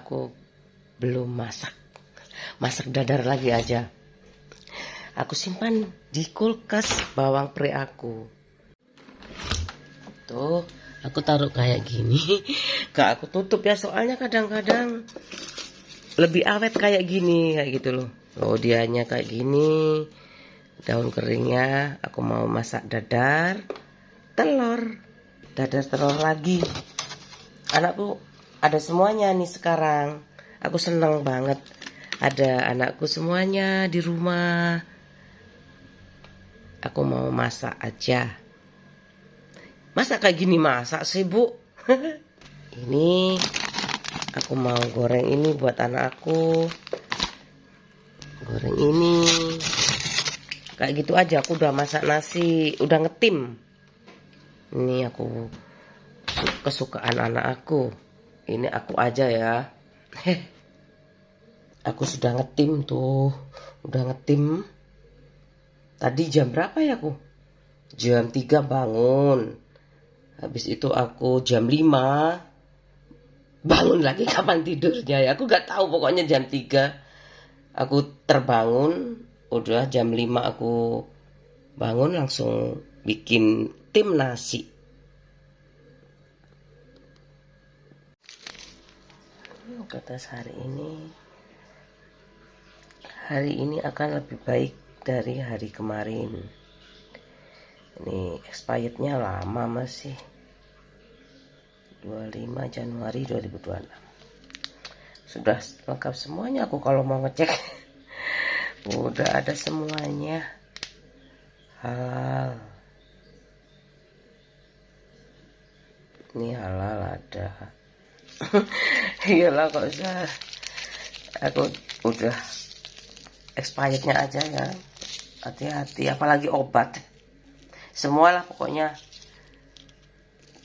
aku belum masak dadar lagi aja. Aku simpan di kulkas bawang pre aku. Tuh, aku taruh kayak gini. Gak aku tutup ya, soalnya kadang-kadang lebih awet kayak gini, kayak gitu loh. Oh, dianya kayak gini. Daun keringnya aku mau masak dadar telur lagi. Anakku ada semuanya nih sekarang. Aku seneng banget ada anakku semuanya di rumah. Aku mau masak aja. Masak kayak gini masak sih, Bu. Ini aku mau goreng ini buat anak aku. Goreng ini. Kayak gitu aja, aku udah masak nasi, udah ngetim. Ini aku kesukaan anak aku. Ini aku aja ya. Aku sudah ngetim tuh. Udah ngetim. Tadi jam berapa ya aku? Jam 3 bangun. Habis itu aku jam 5 bangun lagi. Kapan tidurnya ya? Aku gak tahu, pokoknya jam 3 aku terbangun. Udah jam 5 aku bangun langsung bikin tim nasi. Kata hari ini akan lebih baik dari hari kemarin. Ini expirednya lama masih 25 Januari 2026. Sudah lengkap semuanya aku kalau mau ngecek. Udah ada semuanya. Halal. Ini halal ada. Iyalah, kok usah. Aku udah expirednya aja ya. Hati-hati, apalagi obat. Semualah pokoknya.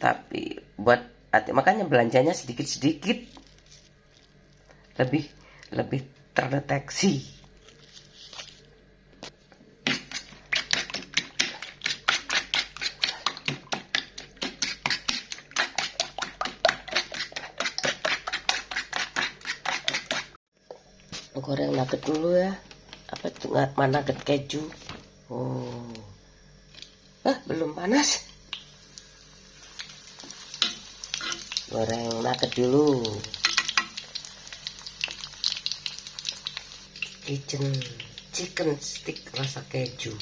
Tapi buat hati, makanya belanjanya sedikit-sedikit. Lebih terdeteksi. Goreng nugget dulu ya. Apa itu, mana nugget keju? Oh, belum panas. Goreng nugget dulu. Chicken stick rasa keju.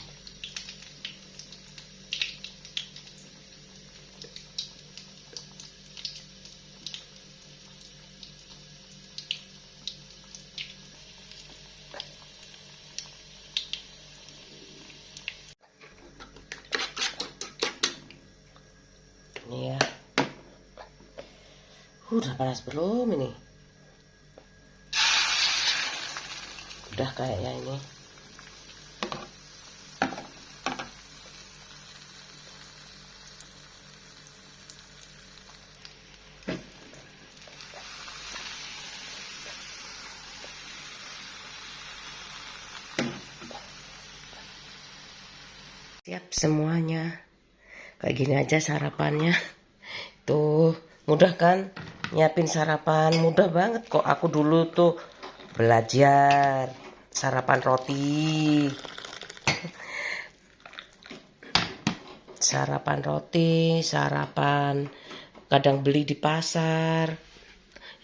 Ini ya. Udah panas belum ini? Udah kayaknya ini. Siap semuanya. Kayak gini aja sarapannya. Tuh, mudah kan? Nyiapin sarapan mudah banget kok. Aku dulu tuh belajar sarapan roti. Sarapan kadang beli di pasar.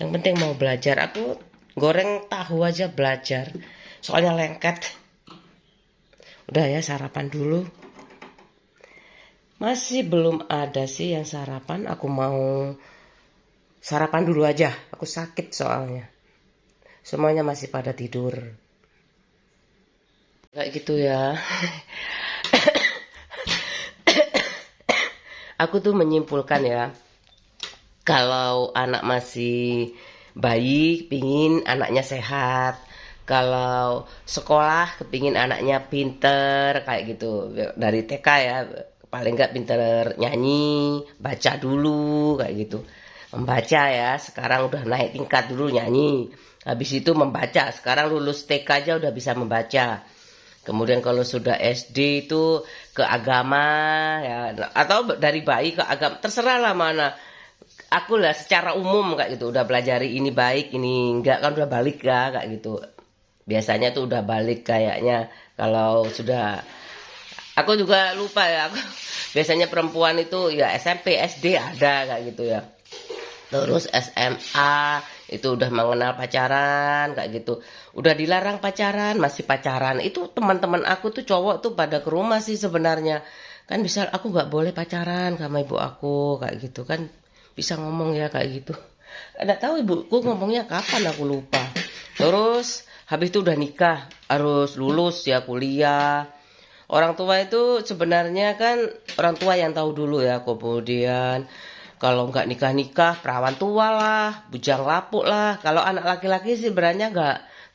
Yang penting mau belajar. Aku goreng tahu aja belajar. Soalnya lengket. Udah ya, sarapan dulu. Masih belum ada sih yang sarapan. Aku mau sarapan dulu aja. Aku sakit soalnya. Semuanya masih pada tidur. Kayak gitu ya. Aku tuh menyimpulkan ya. Kalau anak masih bayi, pingin anaknya sehat. Kalau sekolah, kepingin anaknya pinter. Kayak gitu. Dari TK ya. Paling nggak pinter nyanyi, baca dulu kayak gitu. Membaca ya, sekarang udah naik tingkat, dulu nyanyi. Habis itu membaca, sekarang lulus TK aja udah bisa membaca. Kemudian kalau sudah SD itu ke agama ya, atau dari bayi ke agama, terserah lah mana. aku lah secara umum kayak gitu udah pelajari ini baik ini enggak kan udah balik ya kayak gitu. Biasanya tuh udah balik kayaknya kalau sudah aku juga lupa ya aku biasanya perempuan itu ya SMP SD ada kayak gitu ya. Terus SMA itu udah mengenal pacaran kayak gitu. Udah dilarang pacaran, masih pacaran. Itu teman-teman aku tuh cowok tuh pada ke rumah sih sebenarnya. Kan bisa aku nggak boleh pacaran sama ibu aku kayak gitu kan. Bisa ngomong ya kayak gitu. Nggak tahu ibuku ngomongnya kapan aku lupa. Terus habis itu udah nikah, harus lulus ya kuliah. Orang tua itu sebenarnya kan orang tua yang tahu dulu ya, kemudian kalau nggak nikah-nikah perawan tua lah, bujang lapuk lah. Kalau anak laki-laki sih sebenarnya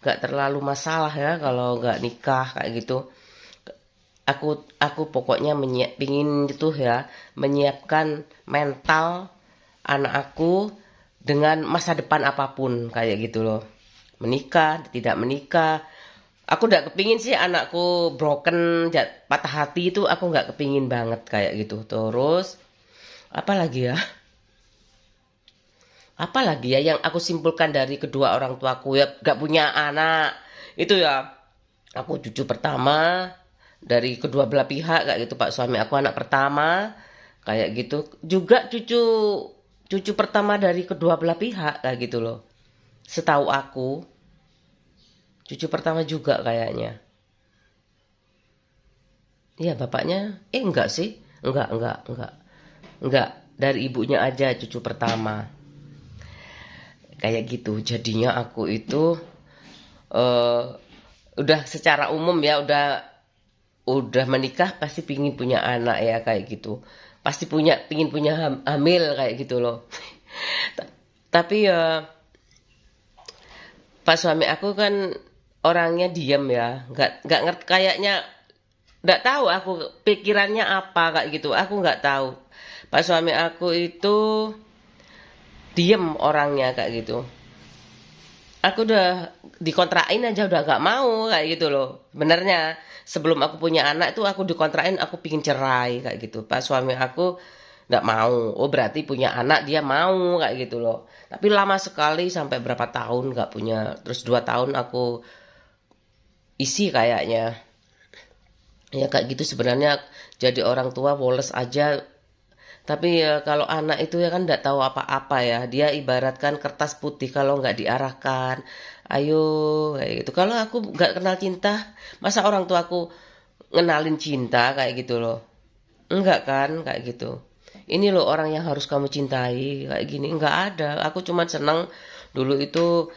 nggak terlalu masalah ya kalau nggak nikah kayak gitu. Aku pokoknya pingin itu ya menyiapkan mental anak aku dengan masa depan apapun kayak gitu loh. Menikah, tidak menikah. Aku udah kepingin sih anakku broken, patah hati itu aku nggak kepingin banget kayak gitu. Terus apa lagi ya? Apa lagi ya yang aku simpulkan dari kedua orang tuaku ya gak punya anak itu ya aku cucu pertama dari kedua belah pihak kayak gitu. Pak suami aku anak pertama kayak gitu juga cucu pertama dari kedua belah pihak kayak gitu loh. Setahu aku cucu pertama juga kayaknya. Iya bapaknya enggak sih enggak dari ibunya aja cucu pertama kayak gitu. Jadinya aku itu eh udah secara umum ya udah menikah pasti pingin punya anak ya kayak gitu. Pasti pingin punya hamil kayak gitu loh. Tapi ya Pak suami aku kan orangnya diam ya, nggak ngerti kayaknya, nggak tahu aku pikirannya apa kayak gitu. Aku nggak tahu. Pak suami aku itu diem orangnya kayak gitu. Aku udah dikontrain aja udah gak mau kayak gitu loh. Benernya sebelum aku punya anak itu aku dikontrain aku pingin cerai kayak gitu. Pas suami aku nggak mau. Oh berarti punya anak dia mau kayak gitu loh. Tapi lama sekali sampai berapa tahun nggak punya. Terus 2 tahun aku isi kayaknya. Ya kayak gitu sebenarnya jadi orang tua woles aja. Tapi ya kalau anak itu ya kan nggak tahu apa-apa ya. Dia ibaratkan kertas putih kalau nggak diarahkan. Ayo kayak gitu. Kalau aku nggak kenal cinta, masa orang tua aku ngenalin cinta kayak gitu loh. Enggak kan kayak gitu. Ini loh orang yang harus kamu cintai kayak gini. Enggak ada. Aku cuma seneng dulu itu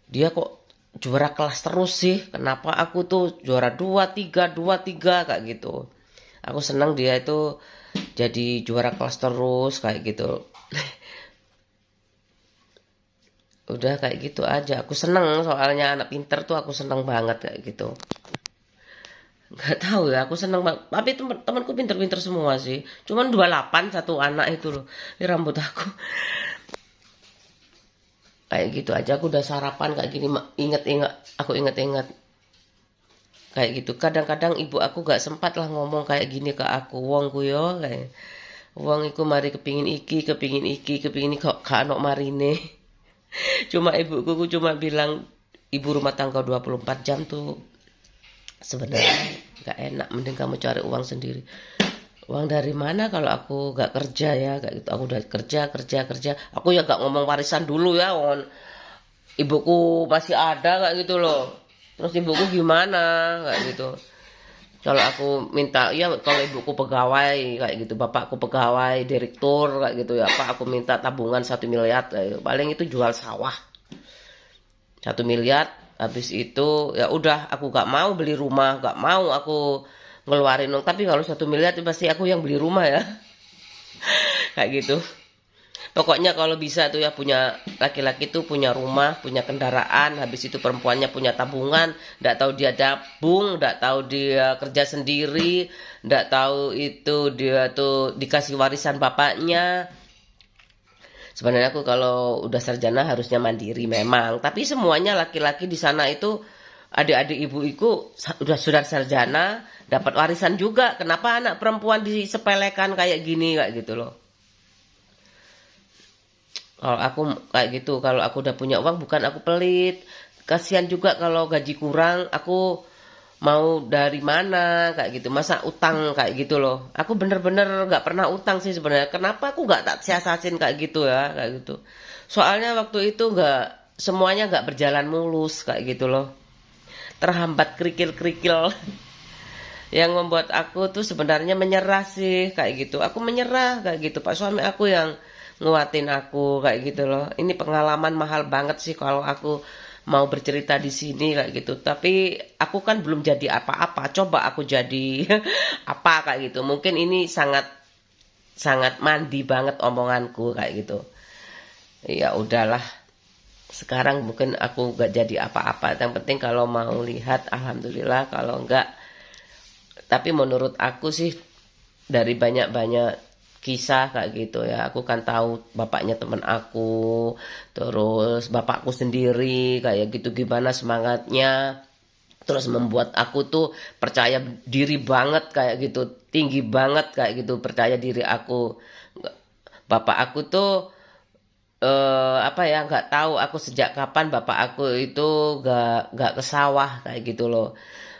dia kok juara kelas terus sih. Kenapa aku tuh juara 2 3 kayak gitu. Aku seneng dia itu jadi juara kelas terus kayak gitu. Udah kayak gitu aja. Aku seneng soalnya anak pinter tuh aku seneng banget kayak gitu. Nggak tahu ya, aku seneng banget. Tapi temanku pinter-pinter semua sih. Cuman 28 satu anak itu loh. Ini rambut aku. Kayak gitu aja aku udah sarapan kayak gini. Inget-inget. Kayak gitu. Kadang-kadang ibu aku gak sempat lah ngomong kayak gini ke aku. Wong ku yo kayak. Wong iku mari kepingin iki kok gak ono marine. Cuma ibuku cuma bilang ibu rumah tangga 24 jam tuh sebenarnya gak enak, mending kamu cari uang sendiri. Uang dari mana kalau aku gak kerja ya kayak gitu. Aku udah kerja. Aku ya gak ngomong warisan dulu ya. Ibuku masih ada kayak gitu loh. Terus ibuku gimana kayak gitu. Kalau aku minta ya kalau ibuku pegawai kayak gitu, bapakku pegawai direktur kayak gitu ya, Pak aku minta tabungan 1 miliar kayak gitu. Paling itu jual sawah 1 miliar. Habis itu ya udah aku gak mau beli rumah, gak mau aku ngeluarin uang. Tapi kalau 1 miliar itu pasti aku yang beli rumah ya. Kayak gitu. Pokoknya kalau bisa tuh ya punya laki-laki tuh punya rumah, punya kendaraan, habis itu perempuannya punya tabungan, ndak tahu dia dabung, ndak tahu dia kerja sendiri, ndak tahu itu dia tuh dikasih warisan bapaknya. Sebenarnya aku kalau udah sarjana harusnya mandiri memang, tapi semuanya laki-laki di sana itu adik-adik ibu-ibu sudah sarjana, dapat warisan juga. Kenapa anak perempuan disepelekan kayak gini kayak gitu loh. Kalau aku kayak gitu, kalau aku udah punya uang bukan aku pelit. Kasihan juga kalau gaji kurang, aku mau dari mana kayak gitu. Masa utang kayak gitu loh. Aku bener-bener nggak pernah utang sih sebenarnya. Kenapa aku nggak tak siasatin kayak gitu ya, kayak gitu. Soalnya waktu itu nggak semuanya nggak berjalan mulus kayak gitu loh. Terhambat kerikil-kerikil yang membuat aku tuh sebenarnya menyerah sih kayak gitu. Aku menyerah kayak gitu. Pak suami aku yang nguatin aku kayak gitu loh. Ini pengalaman mahal banget sih kalau aku mau bercerita di sini kayak gitu. Tapi aku kan belum jadi apa-apa. Coba aku jadi apa kayak gitu. Mungkin ini sangat sangat mandi banget omonganku kayak gitu. Ya udahlah. Sekarang mungkin aku gak jadi apa-apa. Yang penting kalau mau lihat alhamdulillah, kalau enggak, tapi menurut aku sih dari banyak-banyak kisah kayak gitu ya, aku kan tahu bapaknya temen aku, terus bapakku sendiri kayak gitu gimana semangatnya, terus membuat aku tuh percaya diri banget kayak gitu, tinggi banget kayak gitu percaya diri aku. Bapak aku tuh apa ya, nggak tahu aku sejak kapan bapak aku itu nggak ke sawah kayak gitu loh,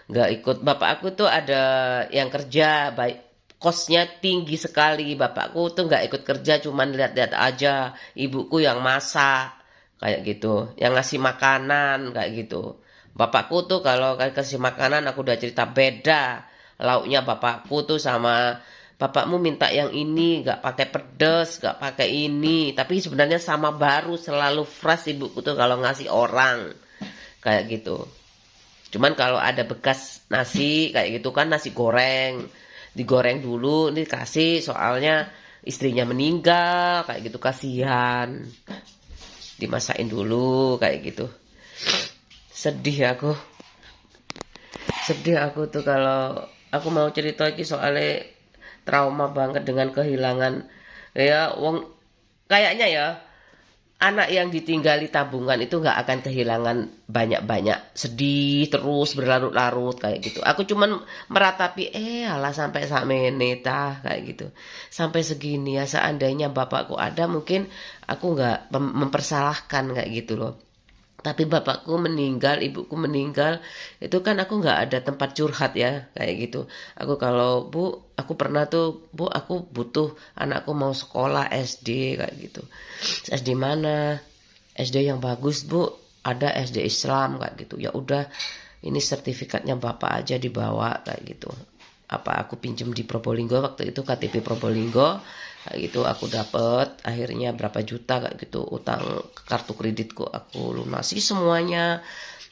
nggak ikut. Bapak aku tuh ada yang kerja baik, kosnya tinggi sekali. Bapakku tuh nggak ikut kerja, cuman lihat-lihat aja. Ibuku yang masak kayak gitu, yang ngasih makanan kayak gitu. Bapakku tuh kalau kasih makanan aku udah cerita beda lauknya. Bapakku tuh sama bapakmu minta yang ini gak pakai pedes, gak pakai ini, tapi sebenarnya sama baru, selalu fresh ibuku tuh kalau ngasih orang kayak gitu. Cuman kalau ada bekas nasi kayak gitu kan, nasi goreng digoreng dulu ini kasih, soalnya istrinya meninggal kayak gitu, kasihan dimasakin dulu kayak gitu. Sedih aku tuh kalau aku mau cerita lagi soalnya trauma banget dengan kehilangan ya wong. Kayaknya ya anak yang ditinggali tabungan itu nggak akan kehilangan banyak-banyak, sedih terus berlarut-larut kayak gitu. Aku cuman meratapi alah sampai sakmene tah kayak gitu, sampai segini ya. Seandainya bapakku ada mungkin aku nggak mempersalahkan kayak gitu loh. Tapi bapakku meninggal, ibuku meninggal, itu kan aku nggak ada tempat curhat ya kayak gitu. Aku kalau bu, aku pernah tuh bu, aku butuh anakku mau sekolah SD kayak gitu. SD mana? SD yang bagus bu, ada SD Islam kayak gitu. Ya udah, ini sertifikatnya bapak aja dibawa kayak gitu. Apa aku pinjem di Probolinggo waktu itu, KTP Probolinggo kayak gitu. Aku dapet akhirnya berapa juta kayak gitu, utang kartu kreditku aku lunasi semuanya.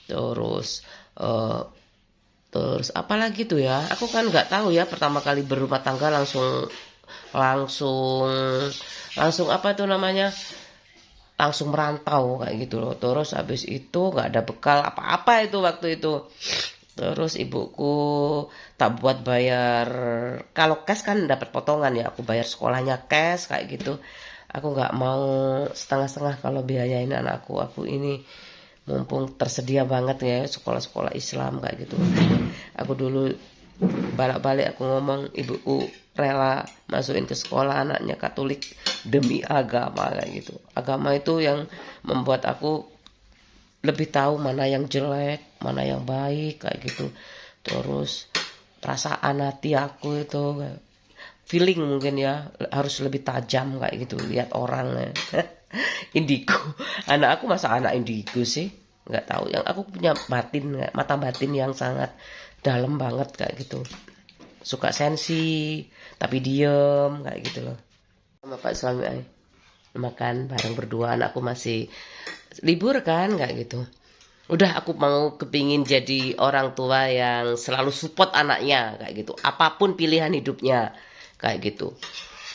Terus eh, terus apalagi tuh ya, aku kan nggak tahu ya, pertama kali berumah tangga langsung langsung langsung apa tuh namanya, langsung merantau kayak gitu loh. Terus habis itu nggak ada bekal apa-apa itu waktu itu. Terus ibuku tak buat bayar, kalau cash kan dapat potongan ya, aku bayar sekolahnya cash kayak gitu. Aku nggak mau setengah-setengah kalau biayain anakku. Aku ini mumpung tersedia banget ya sekolah-sekolah Islam kayak gitu. Aku dulu balik-balik aku ngomong, ibuku rela masukin ke sekolah anaknya Katolik demi agama kayak gitu. Agama itu yang membuat aku lebih tahu mana yang jelek, mana yang baik kayak gitu. Terus perasaan hati aku itu feeling mungkin ya harus lebih tajam kayak gitu lihat orang ya. Indigo, anak aku masa anak indigo sih, nggak tahu. Yang aku punya batin, mata batin yang sangat dalam banget kayak gitu. Suka sensi tapi diem kayak gitu loh. Sama Pak suami makan bareng berdua, anakku masih libur kan kayak gitu. Udah, aku mau kepingin jadi orang tua yang selalu support anaknya kayak gitu, apapun pilihan hidupnya kayak gitu,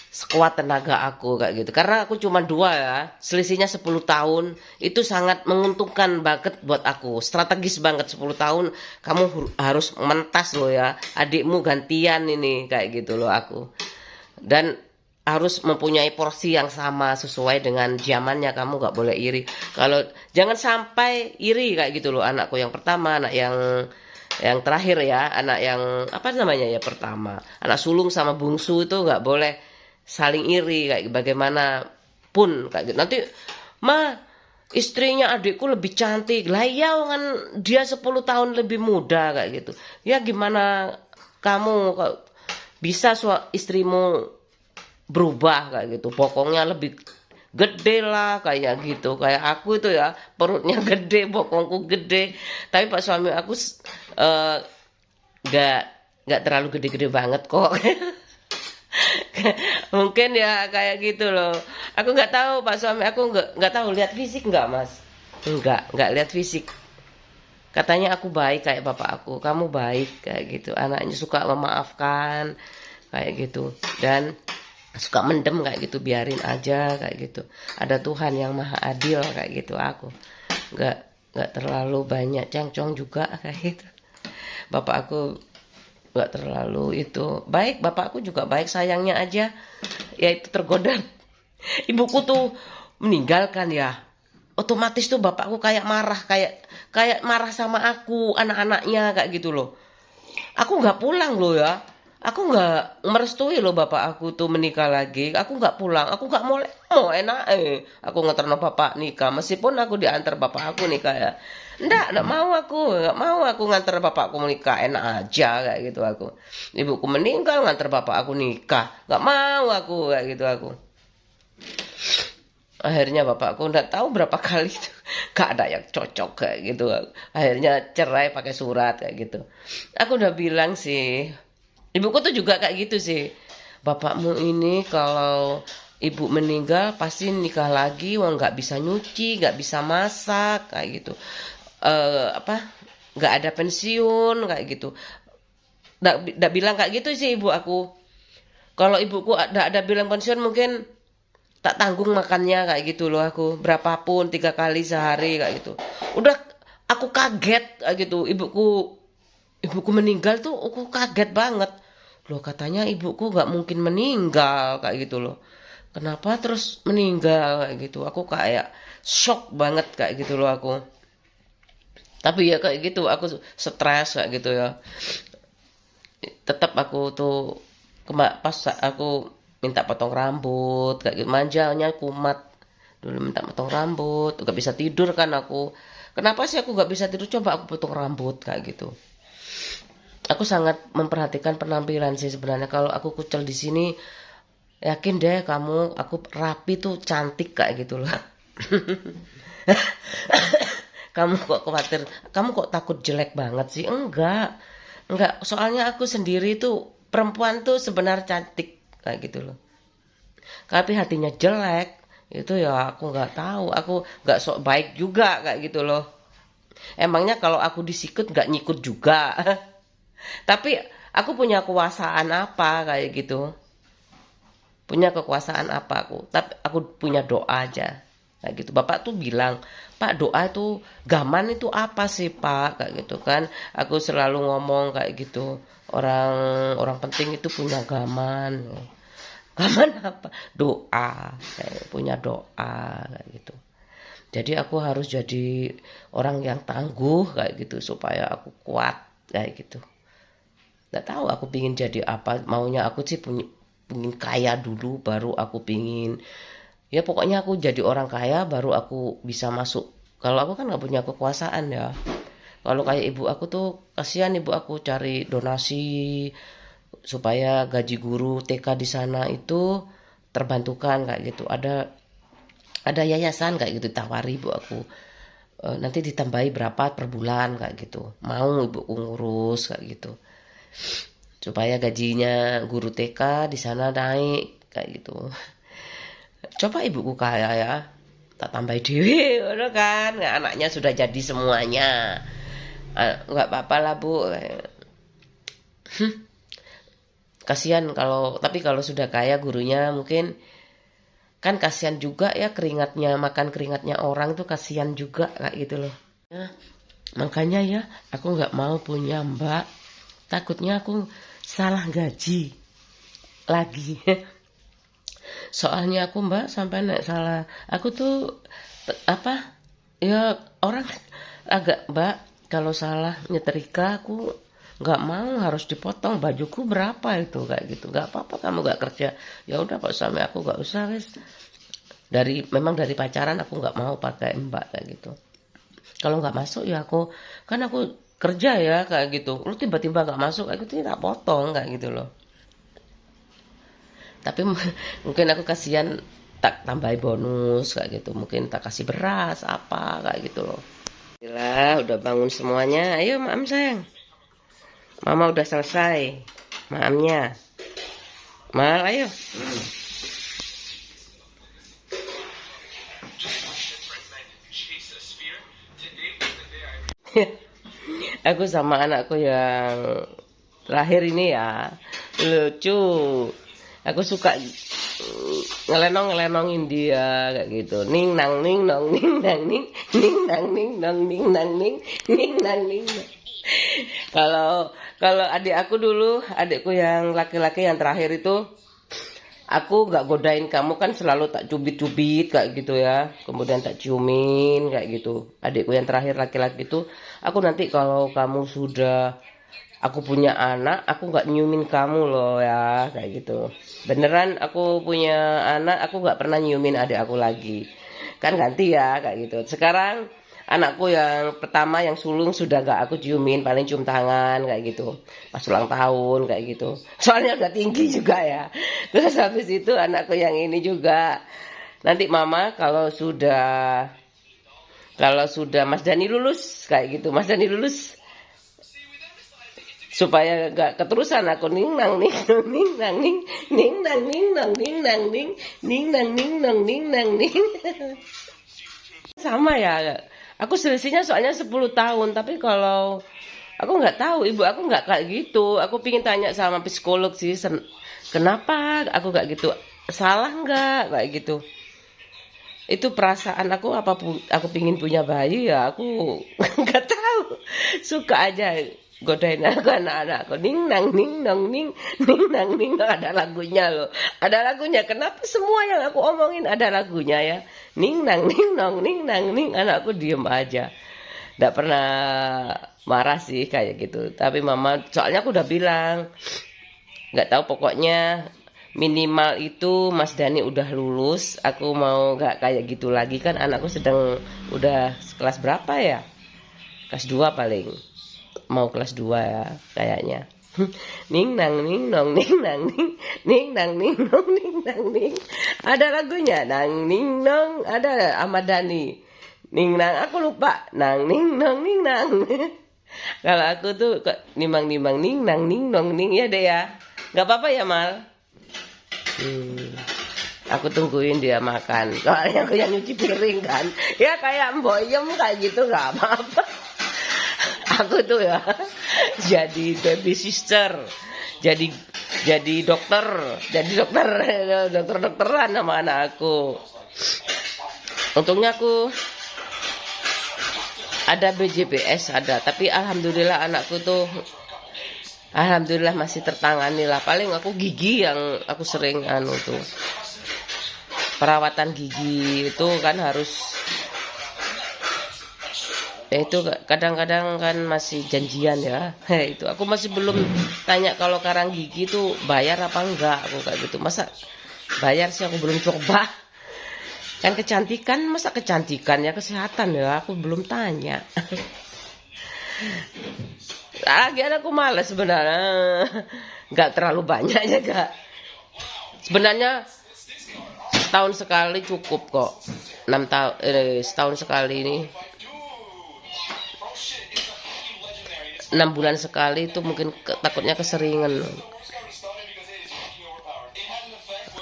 sekuat tenaga aku kayak gitu. Karena aku cuma dua ya, selisihnya 10 tahun, itu sangat menguntungkan banget buat aku, strategis banget. 10 tahun kamu harus mentas loh ya, adikmu gantian ini kayak gitu loh aku. Dan harus mempunyai porsi yang sama sesuai dengan zamannya. Kamu gak boleh iri. Kalau jangan sampai iri kayak gitu loh. Anakku yang pertama, anak yang terakhir ya, anak yang apa namanya ya, pertama, anak sulung sama bungsu itu gak boleh saling iri kayak bagaimana pun kayak gitu. Nanti ma, istrinya adikku lebih cantik lah, ya kan dia 10 tahun lebih muda kayak gitu. Ya gimana kamu bisa istrimu berubah kayak gitu, bokongnya lebih gede lah kayak gitu. Kayak aku itu ya, perutnya gede, bokongku gede, tapi pak suami aku eh, nggak terlalu gede-gede banget kok. Mungkin ya kayak gitu loh. Aku nggak tahu pak suami aku nggak tahu lihat fisik nggak mas, nggak lihat fisik. Katanya aku baik kayak bapak aku, kamu baik kayak gitu, anaknya suka memaafkan kayak gitu, dan suka mendem kayak gitu, biarin aja kayak gitu, ada Tuhan yang maha adil kayak gitu. Aku nggak terlalu banyak cengcong juga kayak gitu. Bapak aku nggak terlalu itu baik, bapakku juga baik, sayangnya aja ya itu tergoda. Ibuku tuh meninggalkan ya, otomatis tuh bapakku kayak marah, kayak marah sama aku, anak-anaknya kayak gitu loh. Aku nggak pulang loh ya, aku nggak merestui loh bapak aku tuh menikah lagi. Aku nggak pulang, aku nggak mau enak aku ngeterno bapak nikah, meskipun aku diantar bapak aku nikah ya. Nggak mau aku, nggak mau aku nganter bapakku menikah, enak aja kayak gitu aku. Ibuku meninggal nganter bapak aku nikah, nggak mau aku kayak gitu aku. Akhirnya bapakku nggak tahu berapa kali itu gak ada yang cocok kayak gitu. Akhirnya cerai pakai surat kayak gitu. Aku udah bilang sih, ibuku tuh juga kayak gitu sih. Bapakmu ini kalau ibu meninggal pasti nikah lagi, wong nggak bisa nyuci, nggak bisa masak kayak gitu. Apa? Nggak ada pensiun kayak gitu. Nggak bilang kayak gitu sih ibu aku. Kalau ibuku ada bilang pensiun mungkin tak tanggung makannya kayak gitu loh aku, berapapun 3 kali sehari kayak gitu. Udah aku kaget kayak gitu, ibuku meninggal tuh aku kaget banget loh. Katanya ibuku nggak mungkin meninggal kayak gitu loh, kenapa terus meninggal kayak gitu. Aku kayak shock banget kayak gitu loh aku. Tapi ya kayak gitu aku stres kayak gitu ya. Tetap aku tuh pas aku minta potong rambut kayak gitu, manjanya kumat dulu, minta potong rambut gak bisa tidur kan aku. Kenapa sih aku gak bisa tidur, coba aku potong rambut kayak gitu. Aku sangat memperhatikan penampilan sih sebenarnya. Kalau aku kucel di sini, yakin deh kamu aku rapi tuh cantik kayak gitu loh. Kamu kok khawatir, kamu kok takut jelek banget sih? Enggak, soalnya aku sendiri tuh perempuan tuh sebenarnya cantik kayak gitu loh. Tapi hatinya jelek, itu ya aku nggak tahu, aku nggak sok baik juga kayak gitu loh. Emangnya kalau aku disikut nggak nyikut juga. Tapi aku punya kekuasaan apa kayak gitu? Punya kekuasaan apa aku? Tapi aku punya doa aja. Kayak gitu. Bapak tuh bilang, Pak, doa itu gaman itu apa sih Pak? Kayak gitu kan. Aku selalu ngomong kayak gitu. Orang orang penting itu punya gaman. Gaman apa? Doa. Kayak punya doa kayak gitu. Jadi aku harus jadi orang yang tangguh kayak gitu supaya aku kuat kayak gitu. Nggak tahu aku pingin jadi apa. Maunya aku sih pingin kaya dulu, baru aku pingin, ya pokoknya aku jadi orang kaya baru aku bisa masuk. Kalau aku kan nggak punya kekuasaan ya. Kalau kayak ibu aku tuh kasihan, ibu aku cari donasi supaya gaji guru TK di sana itu terbantukan kayak gitu. Ada yayasan kayak gitu, tawari ibu aku. Nanti ditambahi berapa per bulan kayak gitu. Mau ibu ngurus kayak gitu. Supaya gajinya guru TK di sana naik kayak gitu. Coba ibuku kaya ya, tak tambah dewi, udah kan, nggak, anaknya sudah jadi semuanya. Nggak apa-apa lah bu. Kasihan kalau, tapi kalau sudah kaya gurunya mungkin kan kasihan juga ya, keringatnya, makan keringatnya orang tuh kasihan juga kayak gitu loh. Ya, makanya ya aku nggak mau punya mbak, takutnya aku salah gaji lagi. Soalnya aku mbak sampai naik salah, aku tuh apa ya, orang agak mbak kalau salah nyetrika aku nggak mau harus dipotong bajuku berapa itu kayak gitu. Nggak apa-apa kamu nggak kerja, ya udah pak suami aku nggak usah wes, memang dari pacaran aku nggak mau pakai mbak kayak gitu. Kalau nggak masuk ya aku kerja ya kayak gitu. Lu tiba-tiba nggak masuk, aku tuh tak potong kayak gitu loh. Tapi mungkin aku kasihan, tak tambahin bonus kayak gitu, mungkin tak kasih beras apa kayak gitu loh. Alhamdulillah udah bangun semuanya. Ayo maam sayang, mama udah selesai maamnya. Mal ayo. Aku sama anakku yang terakhir ini ya lucu. Aku suka ngelenongin dia kayak gitu. Ning nang ning nong ning nang ning ning nang ning nong ning nang ning ning nang ning. Kalau adik aku dulu, adikku yang laki-laki yang terakhir itu, aku nggak godain kamu kan, selalu tak cubit-cubit kayak gitu ya, kemudian tak ciumin kayak gitu. Adikku yang terakhir laki-laki itu, aku nanti kalau kamu sudah aku punya anak, aku nggak nyiumin kamu loh ya kayak gitu. Beneran aku punya anak, aku nggak pernah nyiumin adik aku lagi. Kan ganti ya kayak gitu. Sekarang anakku yang pertama yang sulung sudah nggak aku ciumin, paling cium tangan kayak gitu. Pas ulang tahun kayak gitu. Soalnya udah tinggi juga ya. Terus habis itu anakku yang ini juga. Nanti mama kalau sudah Mas Dani lulus kayak gitu. Mas Dani lulus, supaya gak keterusan aku ning nang ning nang ning nang ning ning nang ning nang ning nang ning ning nang ning nang ning nang ning. Sama ya, aku selisihnya soalnya 10 tahun, tapi kalau aku nggak tahu, ibu aku nggak kayak gitu. Aku pingin tanya sama psikolog sih, kenapa aku nggak gitu, salah nggak kayak gitu. Itu perasaan aku, apapun aku pingin punya bayi ya, aku nggak tahu, suka aja godain aku anak-anakku. Ning nang ning nong ning ning nang ning nong. Ada lagunya loh, ada lagunya. Kenapa semua yang aku omongin ada lagunya ya? Ning nang ning nong ning nang ning. Anakku diem aja, nggak pernah marah sih kayak gitu. Tapi mama, soalnya aku udah bilang nggak tahu, pokoknya minimal itu Mas Dani udah lulus, aku mau nggak kayak gitu lagi. Kan anakku sedang udah kelas berapa ya, kelas 2 paling, mau kelas 2 ya kayaknya. Ning nang ning nong ning nang ning ning nang ning nong ning nang ning. Ada lagunya, nang ning nong, ada Ahmad Dhani. Ning nang, aku lupa, nang ning nong ning nang. Kalau aku tuh nimang-nimang ning nang ning nong ning ya deh ya. Gak apa-apa ya Mal. Aku tungguin dia makan. Soalnya aku yang nyuci piring kan. Ya kayak mboyem kayak gitu, gak apa-apa. Aku tuh ya jadi baby sister, jadi dokteran sama anak aku. Untungnya aku ada BJPS ada, tapi alhamdulillah anakku tuh alhamdulillah masih tertangani lah. Paling aku gigi yang aku sering tuh, perawatan gigi itu kan harus, itu kadang-kadang kan masih janjian ya. Itu aku masih belum tanya kalau karang gigi itu bayar apa enggak, aku kayak gitu. Masa bayar sih, aku belum coba. Kan kecantikan, masa kecantikan ya kesehatan ya, aku belum tanya. Lagian aku malas sebenarnya, nggak terlalu banyak juga. Sebenarnya setahun sekali cukup kok. 6 tahun, setahun sekali ini. 6 bulan sekali itu mungkin takutnya keseringan.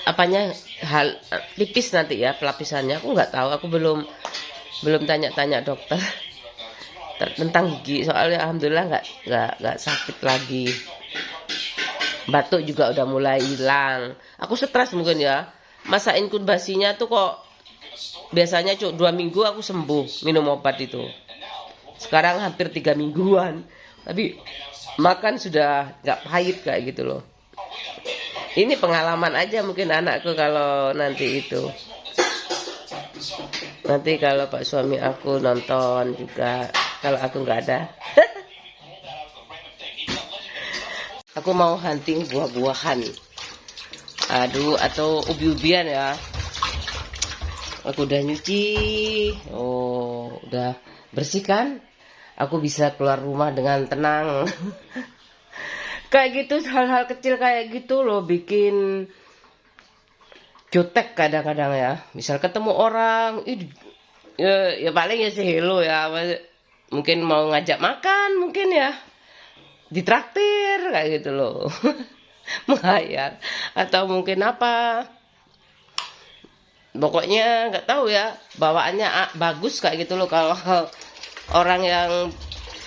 Apanya hal tipis nanti ya pelapisannya, aku nggak tahu, aku belum tanya dokter tentang gigi. Soalnya alhamdulillah nggak sakit lagi. Batuk juga udah mulai hilang. Aku stres mungkin ya. Masa inkubasinya tuh kok biasanya 2 minggu aku sembuh minum obat itu. Sekarang hampir 3 mingguan. Tapi makan sudah nggak pahit kayak gitu loh. Ini pengalaman aja mungkin anakku kalau nanti itu. Nanti kalau Pak suami aku nonton juga, kalau aku nggak ada. Aku mau hunting buah-buahan. Aduh, atau ubi-ubian ya. Aku udah nyuci. Oh, udah bersih kan? Aku bisa keluar rumah dengan tenang. Kayak gitu, hal-hal kecil kayak gitu loh bikin jutek kadang-kadang ya. Misal ketemu orang, ya paling ya sih hello ya. Mungkin mau ngajak makan, mungkin ya ditraktir kayak gitu loh. Menghayal atau mungkin apa. Pokoknya nggak tahu ya, bawaannya bagus kayak gitu loh. Kalau orang yang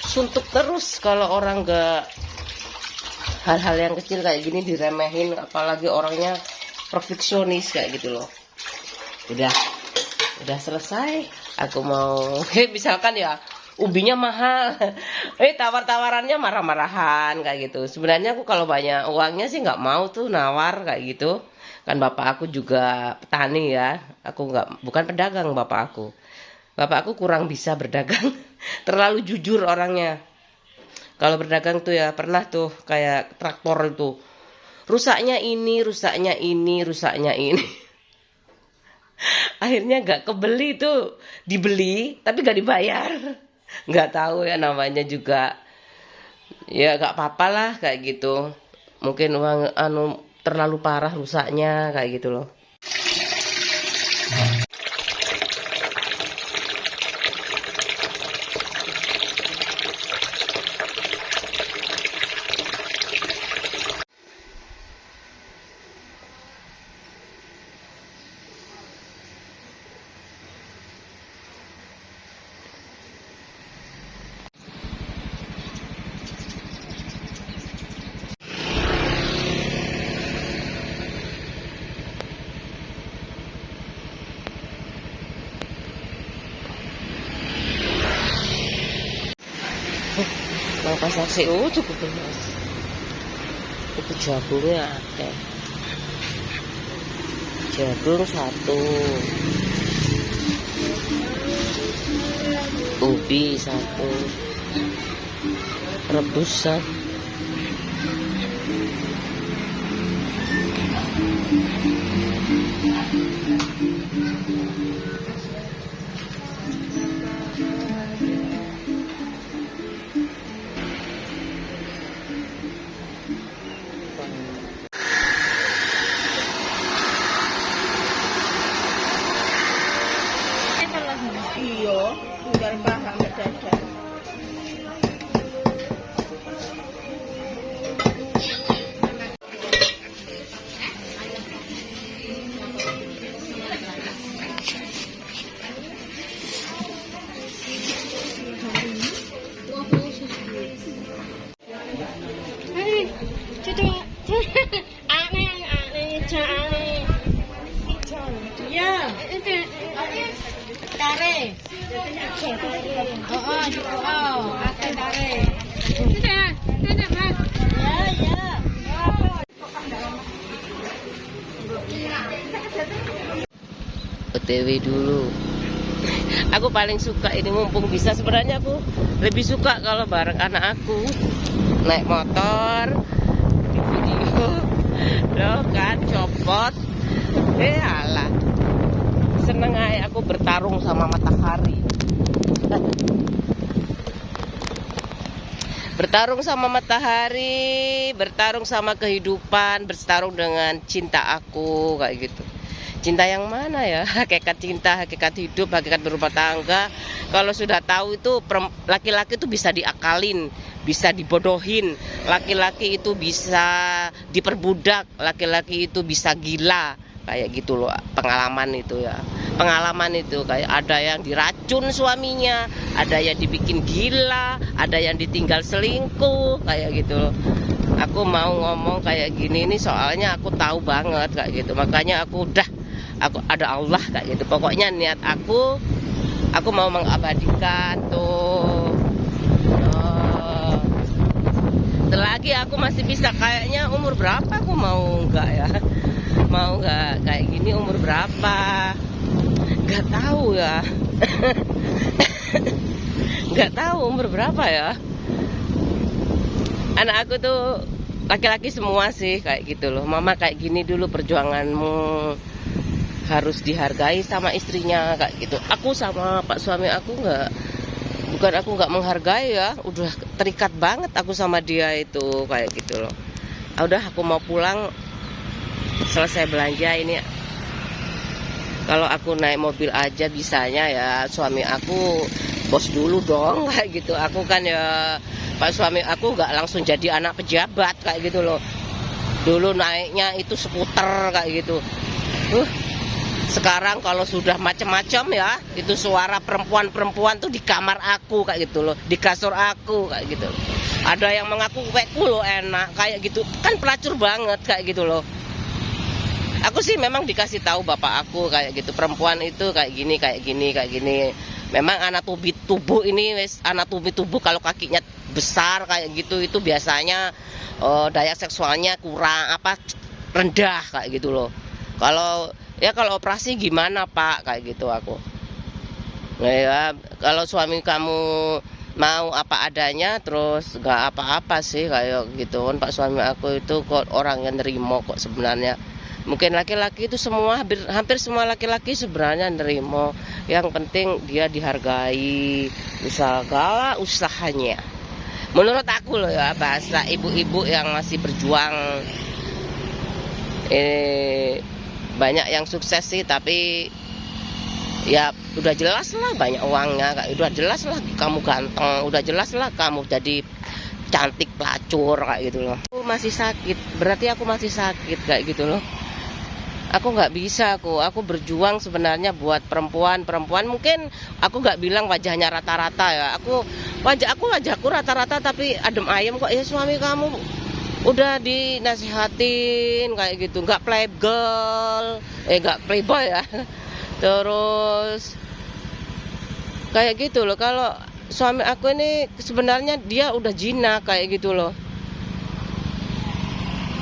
suntuk terus, kalau orang nggak, hal-hal yang kecil kayak gini diremehin, apalagi orangnya perfeksionis kayak gitu loh. Udah selesai. Aku mau misalkan ya ubinya mahal, tawar-tawarannya marah-marahan kayak gitu. Sebenarnya aku kalau banyak uangnya sih nggak mau tuh nawar kayak gitu. Kan bapak aku juga petani ya. Aku bukan pedagang bapak aku. Bapak aku kurang bisa berdagang. Terlalu jujur orangnya. Kalau berdagang tuh ya pernah tuh kayak traktor itu. Rusaknya ini, rusaknya ini, rusaknya ini. Akhirnya nggak kebeli tuh. Dibeli tapi nggak dibayar. Nggak tahu ya, namanya juga. Ya nggak apa-apa lah kayak gitu. Mungkin uang terlalu parah rusaknya kayak gitu loh. Mau pasar CO cukup mas. Itu jagungnya akeh. Jagung 1, ubi 1, rebusan. Iya, tinggal paham berdadak. Tare. Akan tare. Ya. OTW dulu. Aku paling suka ini, mumpung bisa. Sebenarnya aku lebih suka kalau bareng anak aku naik motor, video, loh kan copot. Alah, seneng aja aku bertarung sama matahari. Bertarung sama matahari, bertarung sama kehidupan, bertarung dengan cinta aku kayak gitu. Cinta yang mana ya? Hakikat cinta, hakikat hidup, hakikat berumah tangga. Kalau sudah tahu itu, laki-laki itu bisa diakalin, bisa dibodohin. Laki-laki itu bisa diperbudak, laki-laki itu bisa gila. Kayak gitu loh, pengalaman itu ya. Pengalaman itu kayak ada yang diracun suaminya, ada yang dibikin gila, ada yang ditinggal selingkuh, kayak gitu loh. Aku mau ngomong kayak gini nih soalnya aku tahu banget kayak gitu. Makanya aku ada Allah kayak gitu. Pokoknya niat aku mau mengabadikan tuh. Oh, selagi aku masih bisa, kayaknya umur berapa aku mau enggak ya? Mau enggak kayak gini umur berapa? Enggak tahu ya. Enggak tahu umur berapa ya. Anak aku tuh laki-laki semua sih kayak gitu loh. Mama kayak gini dulu perjuanganmu. harus dihargai sama istrinya kayak gitu. Aku sama pak suami aku nggak, bukan aku nggak menghargai ya, udah terikat banget aku sama dia itu kayak gitu loh. Udah aku mau pulang, selesai belanja ini. Kalau aku naik mobil aja bisanya ya suami aku bos dulu dong kayak gitu. Aku kan ya pak suami aku nggak langsung jadi anak pejabat kayak gitu loh. Dulu naiknya itu skuter kayak gitu. Sekarang kalau sudah macam-macam ya, itu suara perempuan-perempuan tuh di kamar aku kayak gitu loh, di kasur aku kayak gitu. Ada yang mengaku weku loh enak kayak gitu, kan pelacur banget kayak gitu loh. Aku sih memang dikasih tahu bapak aku kayak gitu, perempuan itu kayak gini, kayak gini, kayak gini. Memang anatomi tubuh ini, anatomi tubuh kalau kakinya besar kayak gitu itu biasanya daya seksualnya kurang rendah kayak gitu loh. Kalau operasi gimana pak kayak gitu aku. Nah, ya kalau suami kamu mau apa adanya terus nggak apa-apa sih kayak gitu kan, pak suami aku itu kok orang yang nerimo kok sebenarnya. Mungkin laki-laki itu semua hampir semua laki-laki sebenarnya nerimo. Yang penting dia dihargai segala usahanya. Menurut aku loh ya, bahasa ibu-ibu yang masih berjuang, banyak yang sukses sih, tapi ya udah jelas lah banyak uangnya, udah jelas lah kamu ganteng, udah jelas lah kamu jadi cantik pelacur kayak gitu loh. Aku masih sakit, berarti aku masih sakit kayak gitu loh. Aku nggak bisa, aku berjuang sebenarnya buat perempuan mungkin aku nggak bilang wajahnya rata-rata ya, wajahku rata-rata tapi adem ayem kok ya. Suami kamu udah dinasihatin kayak gitu, nggak playgirl, nggak playboy ya, terus kayak gitu loh. Kalau suami aku ini sebenarnya dia udah jinak kayak gitu loh.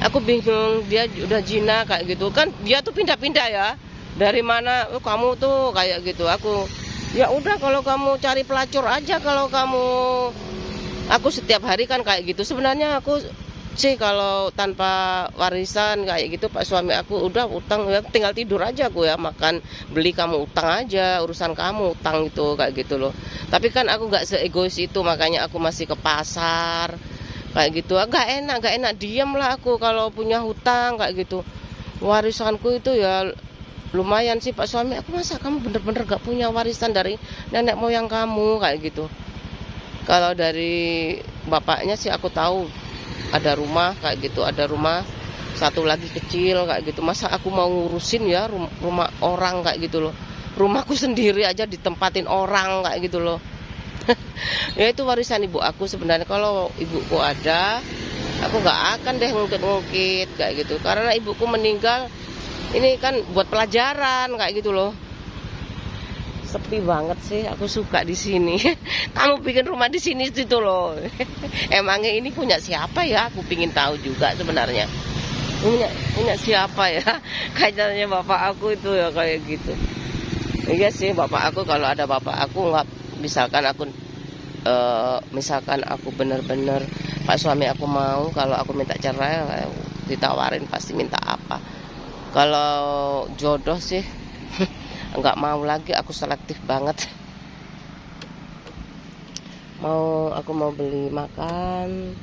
Aku bingung, dia udah jinak kayak gitu kan, dia tuh pindah-pindah ya, dari mana kamu tuh kayak gitu. Aku ya udah, kalau kamu cari pelacur aja, kalau kamu, aku setiap hari kan kayak gitu. Sebenarnya aku sih kalau tanpa warisan kayak gitu, pak suami aku udah utang ya, tinggal tidur aja aku ya, makan beli kamu utang aja, urusan kamu utang itu kayak gitu loh. Tapi kan aku nggak seegois itu, makanya aku masih ke pasar kayak gitu. Gak enak diam lah aku kalau punya hutang kayak gitu. Warisanku itu ya lumayan sih pak suami aku, masa kamu bener-bener gak punya warisan dari nenek moyang kamu kayak gitu. Kalau dari bapaknya sih aku tahu ada rumah kayak gitu, ada rumah satu lagi kecil kayak gitu. Masa aku mau ngurusin ya rumah orang kayak gitu loh. Rumahku sendiri aja ditempatin orang kayak gitu loh. Ya itu warisan ibu aku sebenarnya. Kalau ibuku ada, aku nggak akan deh ngungkit-ngungkit kayak gitu, karena ibuku meninggal ini kan buat pelajaran kayak gitu loh. Sepi banget sih, aku suka di sini. Kamu bikin rumah di sini situ loh. Emangnya ini punya siapa ya? Aku pingin tahu juga sebenarnya. Punya siapa ya? Kayaknya bapak aku itu ya kayak gitu. Iya sih, bapak aku, kalau ada bapak aku nggak, misalkan aku bener-bener pak suami aku mau, kalau aku minta cerai ditawarin pasti minta apa. Kalau jodoh sih nggak mau lagi, aku selektif banget. Aku mau beli makan,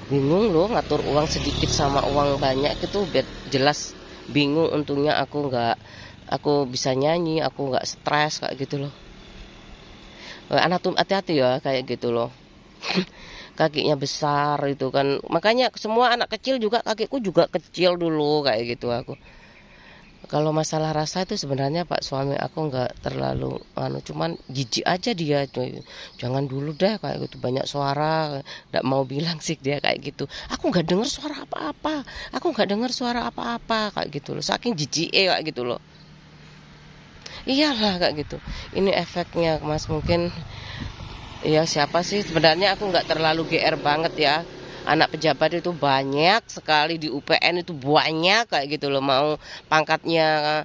bingung loh ngatur uang sedikit sama uang banyak itu, biar jelas bingung. Untungnya aku bisa nyanyi, aku nggak stres kayak gitu loh. Anak tuh hati-hati ya kayak gitu loh. Kakinya besar itu kan, makanya semua anak kecil juga, kakiku juga kecil dulu kayak gitu aku. Kalau masalah rasa itu sebenarnya pak suami aku nggak terlalu cuman jijik aja dia, jangan dulu deh kayak gitu, banyak suara, nggak mau bilang sih dia kayak gitu. Aku nggak dengar suara apa-apa, kayak gitu loh, saking jijik kayak gitu loh. Iyalah kayak gitu. Ini efeknya mas, mungkin ya siapa sih sebenarnya, aku nggak terlalu GR banget ya. Anak pejabat itu banyak sekali di UPN, itu banyak kayak gitu loh, mau pangkatnya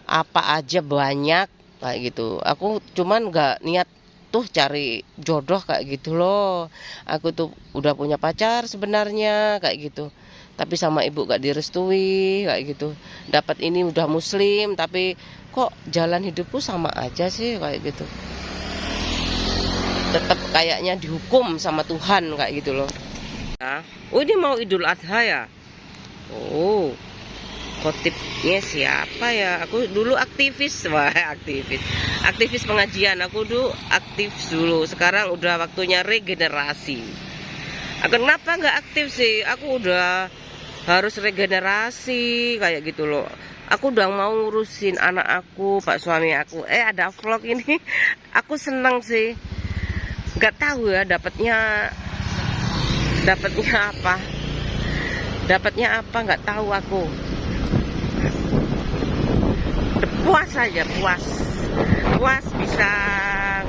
apa aja banyak kayak gitu. Aku cuman nggak niat tuh cari jodoh kayak gitu loh. Aku tuh udah punya pacar sebenarnya kayak gitu. tapi sama ibu gak direstui kayak gitu. Dapat ini udah muslim tapi kok jalan hidupku sama aja sih kayak gitu. Tetap kayaknya dihukum sama Tuhan kayak gitu loh. Nah, oh ini mau Idul Adha ya. Oh, khotibnya siapa ya? Aku dulu aktivis, wah aktivis pengajian. Aku dulu aktif dulu. Sekarang udah waktunya regenerasi. Kenapa nggak aktif sih? Aku udah harus regenerasi kayak gitu loh. Aku udah mau ngurusin anak aku, pak suami aku. Ada vlog ini, aku seneng sih. Nggak tahu ya dapatnya apa. Dapatnya apa nggak tahu aku. Puas aja, puas bisa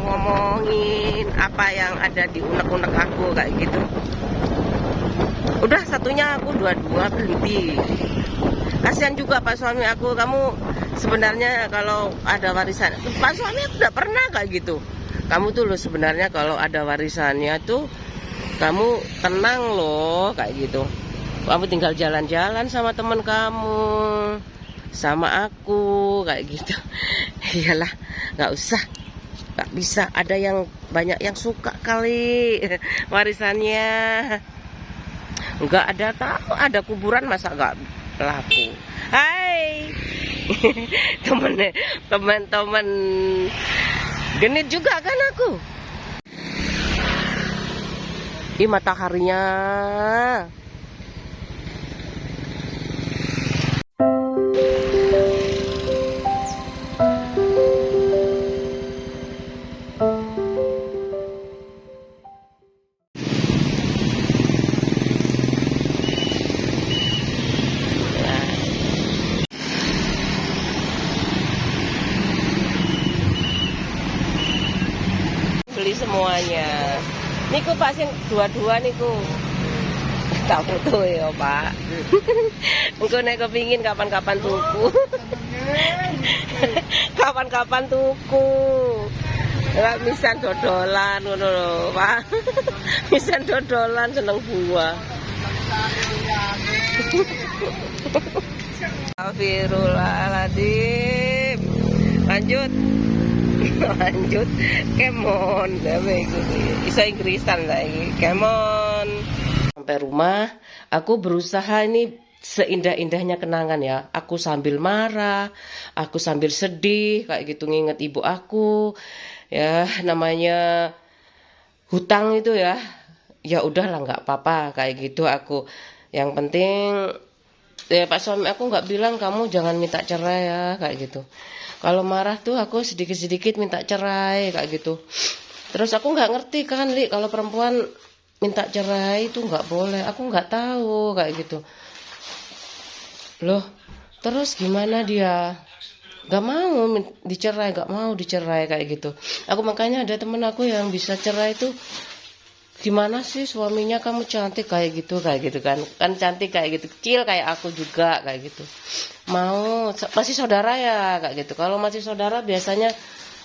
ngomongin apa yang ada di unek-unek aku kayak gitu. Udah satunya aku dua-dua berhenti. Kasihan juga pak suami aku. Kamu sebenarnya kalau ada warisan, pak suami aku udah pernah kayak gitu. Kamu tuh loh sebenarnya kalau ada warisannya tuh kamu tenang loh kayak gitu. Kamu tinggal jalan-jalan sama temen kamu, sama aku kayak gitu. Iyalah, nggak usah, nggak bisa. Ada yang banyak yang suka kali warisannya. Nggak ada tahu, ada kuburan masa nggak laku. Hai, teman-teman genit juga kan aku. Ih mataharinya. Beli semuanya. Niku Pak sing dua-dua niku. Tak foto ya Pak. Engko nek kepingin kapan-kapan tuku. Kapan-kapan tuku. Ora misan dodolan ngono lho, Pak. Misan dodolan seneng buah. Astagfirullahaladzim. Lanjut. Lanjut. Kemon. Iso Inggrisan lagi. Kemon. Sampai rumah, aku berusaha ini seindah-indahnya kenangan ya. Aku sambil marah, aku sambil sedih, kayak gitu nginget ibu aku. Ya, namanya hutang itu ya. Ya udahlah nggak apa-apa kayak gitu aku. Yang penting ya pak suami aku nggak bilang kamu jangan minta cerai ya kayak gitu. Kalau marah tuh aku sedikit-sedikit minta cerai kayak gitu. Terus aku nggak ngerti kan Li, kalau perempuan minta cerai itu nggak boleh. Aku nggak tahu kayak gitu. Loh, terus gimana dia? Nggak mau dicerai, nggak mau dicerai kayak gitu. Aku makanya ada temen aku yang bisa cerai itu. Gimana sih suaminya kamu cantik kayak gitu kan cantik kayak gitu, kecil kayak aku juga kayak gitu. Mau masih saudara ya kayak gitu. Kalau masih saudara biasanya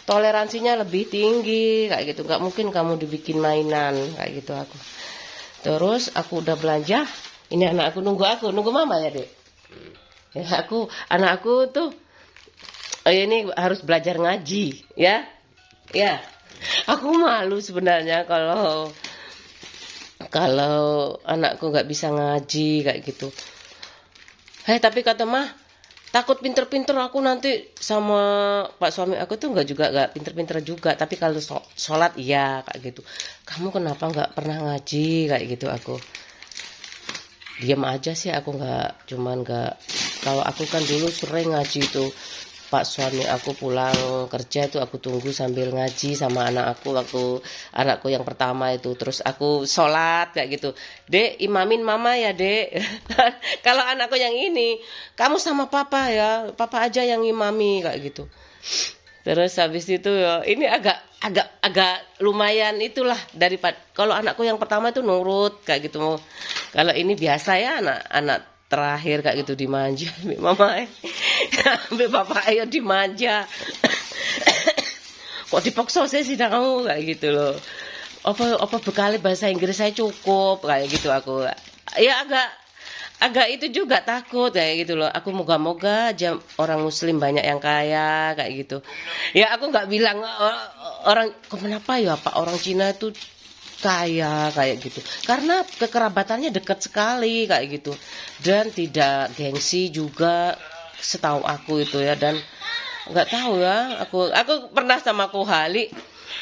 toleransinya lebih tinggi kayak gitu. Nggak mungkin kamu dibikin mainan kayak gitu aku. Terus aku udah belanja. Ini anak aku nunggu mama ya dek. Ya anak aku tuh ini harus belajar ngaji ya. Ya, aku malu sebenarnya kalau anakku nggak bisa ngaji kayak gitu. Tapi kata mah takut pinter-pinter aku nanti sama pak suami aku tuh nggak pinter-pinter juga. Tapi kalau sholat iya kayak gitu. Kamu kenapa nggak pernah ngaji kayak gitu aku. Diam aja sih aku nggak kalau aku kan dulu sering ngaji tuh. Pak suami aku pulang kerja itu aku tunggu sambil ngaji sama anak aku waktu anakku yang pertama itu. Terus aku sholat kayak gitu. Dek imamin mama ya dek. Kalau anakku yang ini kamu sama papa ya, papa aja yang imami kayak gitu. Terus habis itu ya ini agak lumayan itulah daripada kalau anakku yang pertama itu nurut kayak gitu. Kalau ini biasa ya anak terakhir kayak gitu dimanja mama ambil bapak ayo dimanja. Kok dipaksa saya sih kamu kayak gitu loh. Apa bekali bahasa Inggris saya cukup kayak gitu aku. Ya agak itu juga takut kayak gitu loh. Aku moga-moga aja orang muslim banyak yang kaya kayak gitu. Ya aku nggak bilang orang kenapa ya Pak orang Cina itu kaya kayak gitu. Karena kekerabatannya dekat sekali kayak gitu. Dan tidak gengsi juga setahu aku itu ya, dan nggak tahu ya, aku pernah sama Kohali.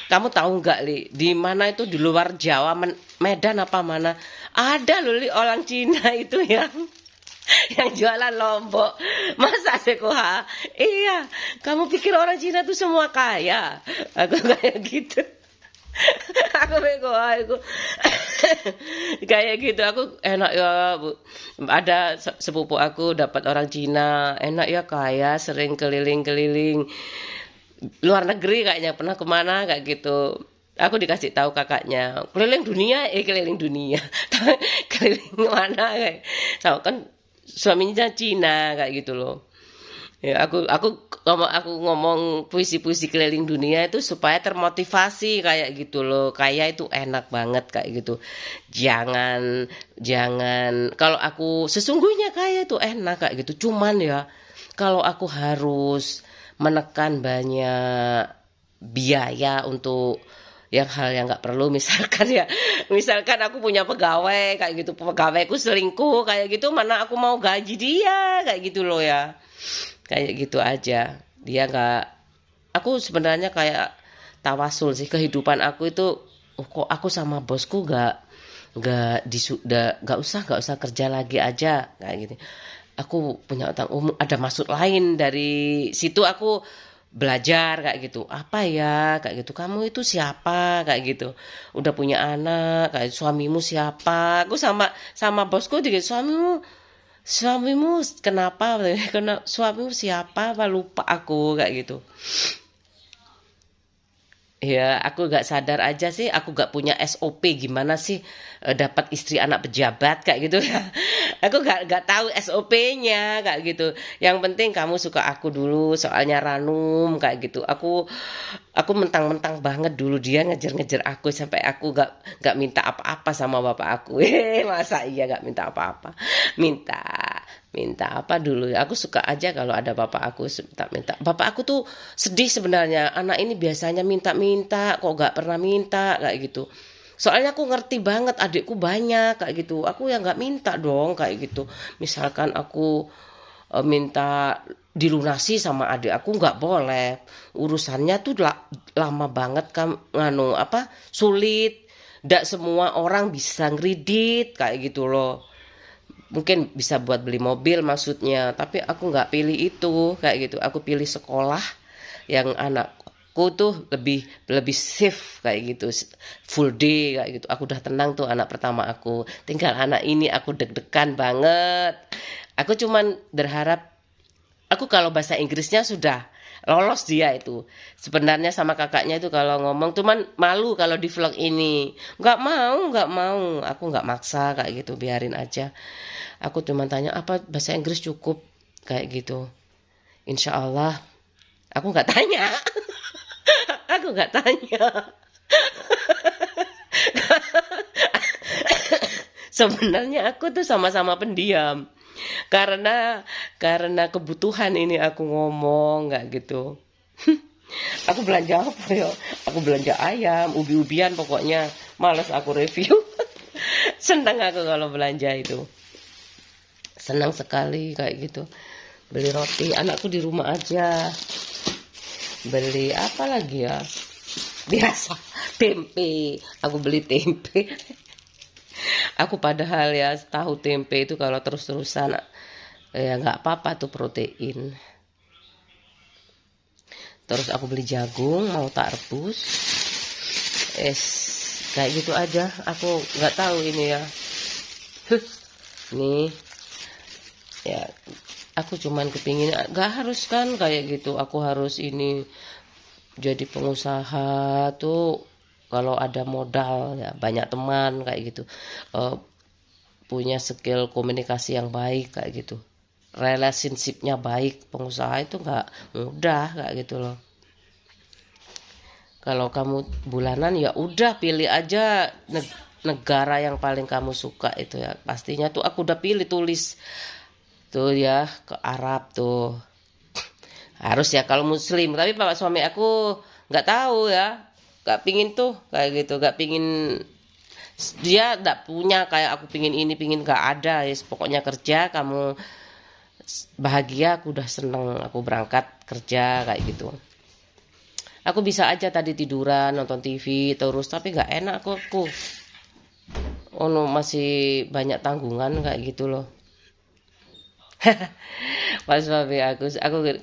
Kamu tahu nggak Li, di mana itu di luar Jawa, Medan apa mana, ada loh Li orang Cina itu yang jualan lombok. Masa sih Koha? Iya, kamu pikir orang Cina tuh semua kaya? Aku kayak gitu. Aku bego aku kayak gitu. Aku enak ya Bu, ada sepupu aku dapat orang Cina, enak ya kaya, sering keliling-keliling luar negeri kayaknya, pernah kemana kayak gitu. Aku dikasih tahu kakaknya keliling dunia keliling mana kayak sama kan suaminya Cina kayak gitu loh. Ya, aku ngomong puisi-puisi keliling dunia itu supaya termotivasi kayak gitu loh. Kaya itu enak banget kayak gitu. Jangan jangan kalau aku sesungguhnya kaya itu enak kayak gitu. Cuman ya kalau aku harus menekan banyak biaya untuk hal yang nggak perlu, misalkan aku punya pegawai kayak gitu, pegawaiku selingkuh kayak gitu, mana aku mau gaji dia kayak gitu loh ya, kayak gitu aja. Dia nggak, aku sebenarnya kayak tawasul sih kehidupan aku itu. Kok aku sama bosku nggak usah kerja lagi aja kayak gitu. Aku punya utang umum, ada maksud lain. Dari situ aku belajar kayak gitu. Apa ya kayak gitu, kamu itu siapa kayak gitu, udah punya anak kayak suamimu siapa. Aku sama bosku juga, suamimu kenapa karena suamimu siapa, apa lupa aku kayak gitu. Ya, aku gak sadar aja sih, aku gak punya SOP gimana sih dapat istri anak pejabat kayak gitu ya. Aku gak tahu SOP-nya kayak gitu. Yang penting kamu suka aku dulu, soalnya Ranum kayak gitu. Aku mentang-mentang banget dulu, dia ngejar-ngejar aku sampai aku gak minta apa-apa sama bapak aku. Masa iya gak minta apa-apa? Minta apa dulu ya, aku suka aja kalau ada bapak aku minta. Bapak aku tuh sedih sebenarnya, anak ini biasanya minta kok gak pernah minta kayak gitu. Soalnya aku ngerti banget adikku banyak kayak gitu, aku yang gak minta dong kayak gitu. Misalkan aku minta dilunasi sama adik aku, nggak boleh, urusannya tuh lama banget kan, sulit. Nggak semua orang bisa ngredit kayak gitu loh. Mungkin bisa buat beli mobil maksudnya, tapi aku nggak pilih itu kayak gitu. Aku pilih sekolah yang anakku tuh lebih safe kayak gitu, full day kayak gitu. Aku udah tenang tuh, anak pertama aku. Tinggal anak ini aku deg-degan banget. Aku cuman berharap, aku kalau bahasa Inggrisnya sudah lolos dia itu. Sebenarnya sama kakaknya itu kalau ngomong cuman malu kalau di vlog ini. Nggak mau. Aku nggak maksa kayak gitu, biarin aja. Aku cuma tanya apa bahasa Inggris cukup kayak gitu. Insya Allah. Aku nggak tanya. Aku nggak tanya. Sebenarnya aku tuh sama-sama pendiam. Karena kebutuhan ini aku ngomong nggak gitu. Aku belanja apa ya? Aku belanja ayam, ubi-ubian pokoknya. Males aku review. Senang aku kalau belanja itu. Senang sekali kayak gitu. Beli roti, anakku di rumah aja. Beli apa lagi ya? Biasa, tempe. Aku beli tempe. Aku padahal ya tahu tempe itu kalau terus-terusan ya nggak apa-apa tuh, protein. Terus aku beli jagung, mau tak rebus. Kayak gitu aja. Aku nggak tahu ini ya. Nih, ya aku cuman kepingin, nggak harus kan kayak gitu. Aku harus ini jadi pengusaha tuh. Kalau ada modal ya, banyak teman kayak gitu, punya skill komunikasi yang baik kayak gitu, relationshipnya baik, pengusaha itu nggak mudah kayak gitu loh. Kalau kamu bulanan ya udah pilih aja negara yang paling kamu suka itu ya? Pastinya tuh aku udah pilih tulis tuh ya ke Arab tuh. Harus ya kalau Muslim. Tapi bapak suami aku nggak tahu ya, nggak pingin tuh kayak gitu, nggak pingin dia nggak punya kayak aku pingin ini pingin nggak ada ya. Pokoknya kerja kamu bahagia aku udah seneng aku berangkat kerja kayak gitu. Aku bisa aja tadi tiduran nonton TV terus tapi nggak enak aku. Oh no, masih banyak tanggungan kayak gitu loh. Pas babi aku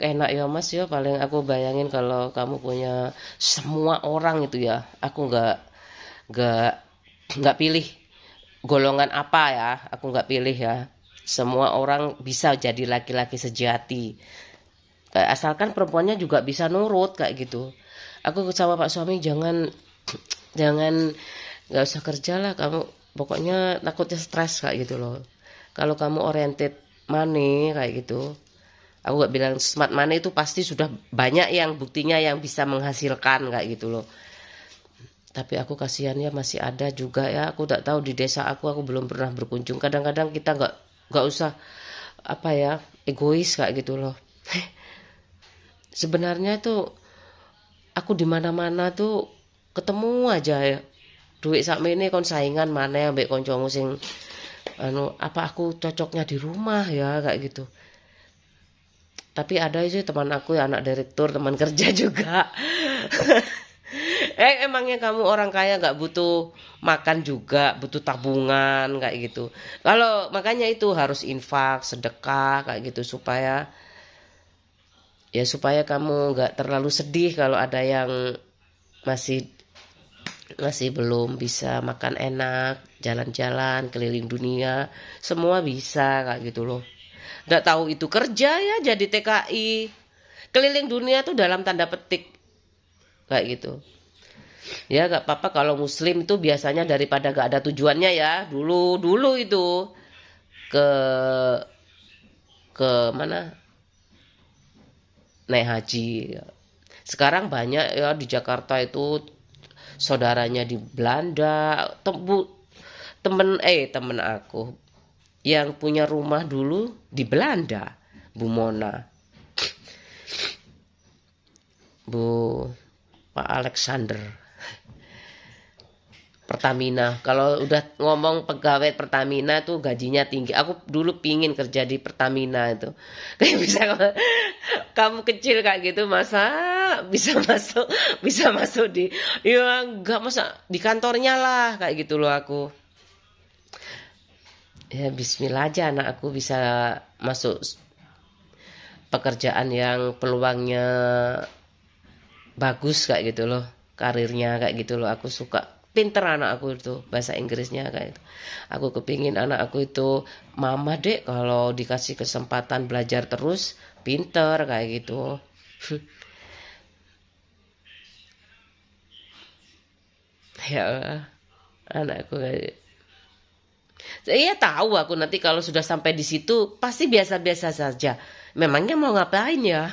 enak ya mas ya paling aku bayangin kalau kamu punya semua orang itu ya aku nggak nggak pilih golongan apa ya aku nggak pilih ya semua orang bisa jadi laki-laki sejati kayak asalkan perempuannya juga bisa nurut kayak gitu. Aku sama pak suami jangan jangan nggak usah kerja lah kamu pokoknya takutnya stres kayak gitu loh. Kalau kamu oriented money kayak gitu aku gak bilang smart money itu pasti sudah banyak yang buktinya yang bisa menghasilkan kayak gitu loh. Tapi aku kasihan ya masih ada juga ya aku tak tahu di desa aku belum pernah berkunjung. Kadang-kadang kita nggak usah apa ya egois kayak gitu loh. Sebenarnya tuh aku di mana-mana tuh ketemu aja ya duit sak ini kon saingan mana yang mbek koncomu sing apa aku cocoknya di rumah ya kayak gitu. Tapi ada sih teman aku ya anak direktur teman kerja juga. Emangnya kamu orang kaya nggak butuh makan juga butuh tabungan kayak gitu. Kalau makanya itu harus infak sedekah kayak gitu supaya ya supaya kamu nggak terlalu sedih kalau ada yang masih masih belum bisa makan enak jalan-jalan keliling dunia semua bisa kayak gitu loh. Nggak tahu itu kerja ya jadi TKI keliling dunia tuh dalam tanda petik kayak gitu ya nggak apa-apa kalau muslim itu biasanya daripada nggak ada tujuannya ya dulu itu ke mana naik haji sekarang banyak ya di Jakarta itu saudaranya di Belanda temen aku yang punya rumah dulu di Belanda, Bu Mona, Bu Pak Alexander, Pertamina. Kalau udah ngomong pegawai Pertamina tuh gajinya tinggi. Aku dulu pingin kerja di Pertamina itu. Kayak bisa kamu kecil kayak gitu masa bisa masuk di ya nggak masa di kantornya lah kayak gitu loh aku. Ya bismillah aja anak aku bisa masuk pekerjaan yang peluangnya bagus kayak gitu loh karirnya kayak gitu loh aku suka pinter anak aku itu bahasa Inggrisnya kayak gitu. Aku kepingin anak aku itu mama dek kalau dikasih kesempatan belajar terus pinter kayak gitu. Ya anakku kayak iya tahu aku nanti kalau sudah sampai di situ pasti biasa-biasa saja. Memangnya mau ngapain ya?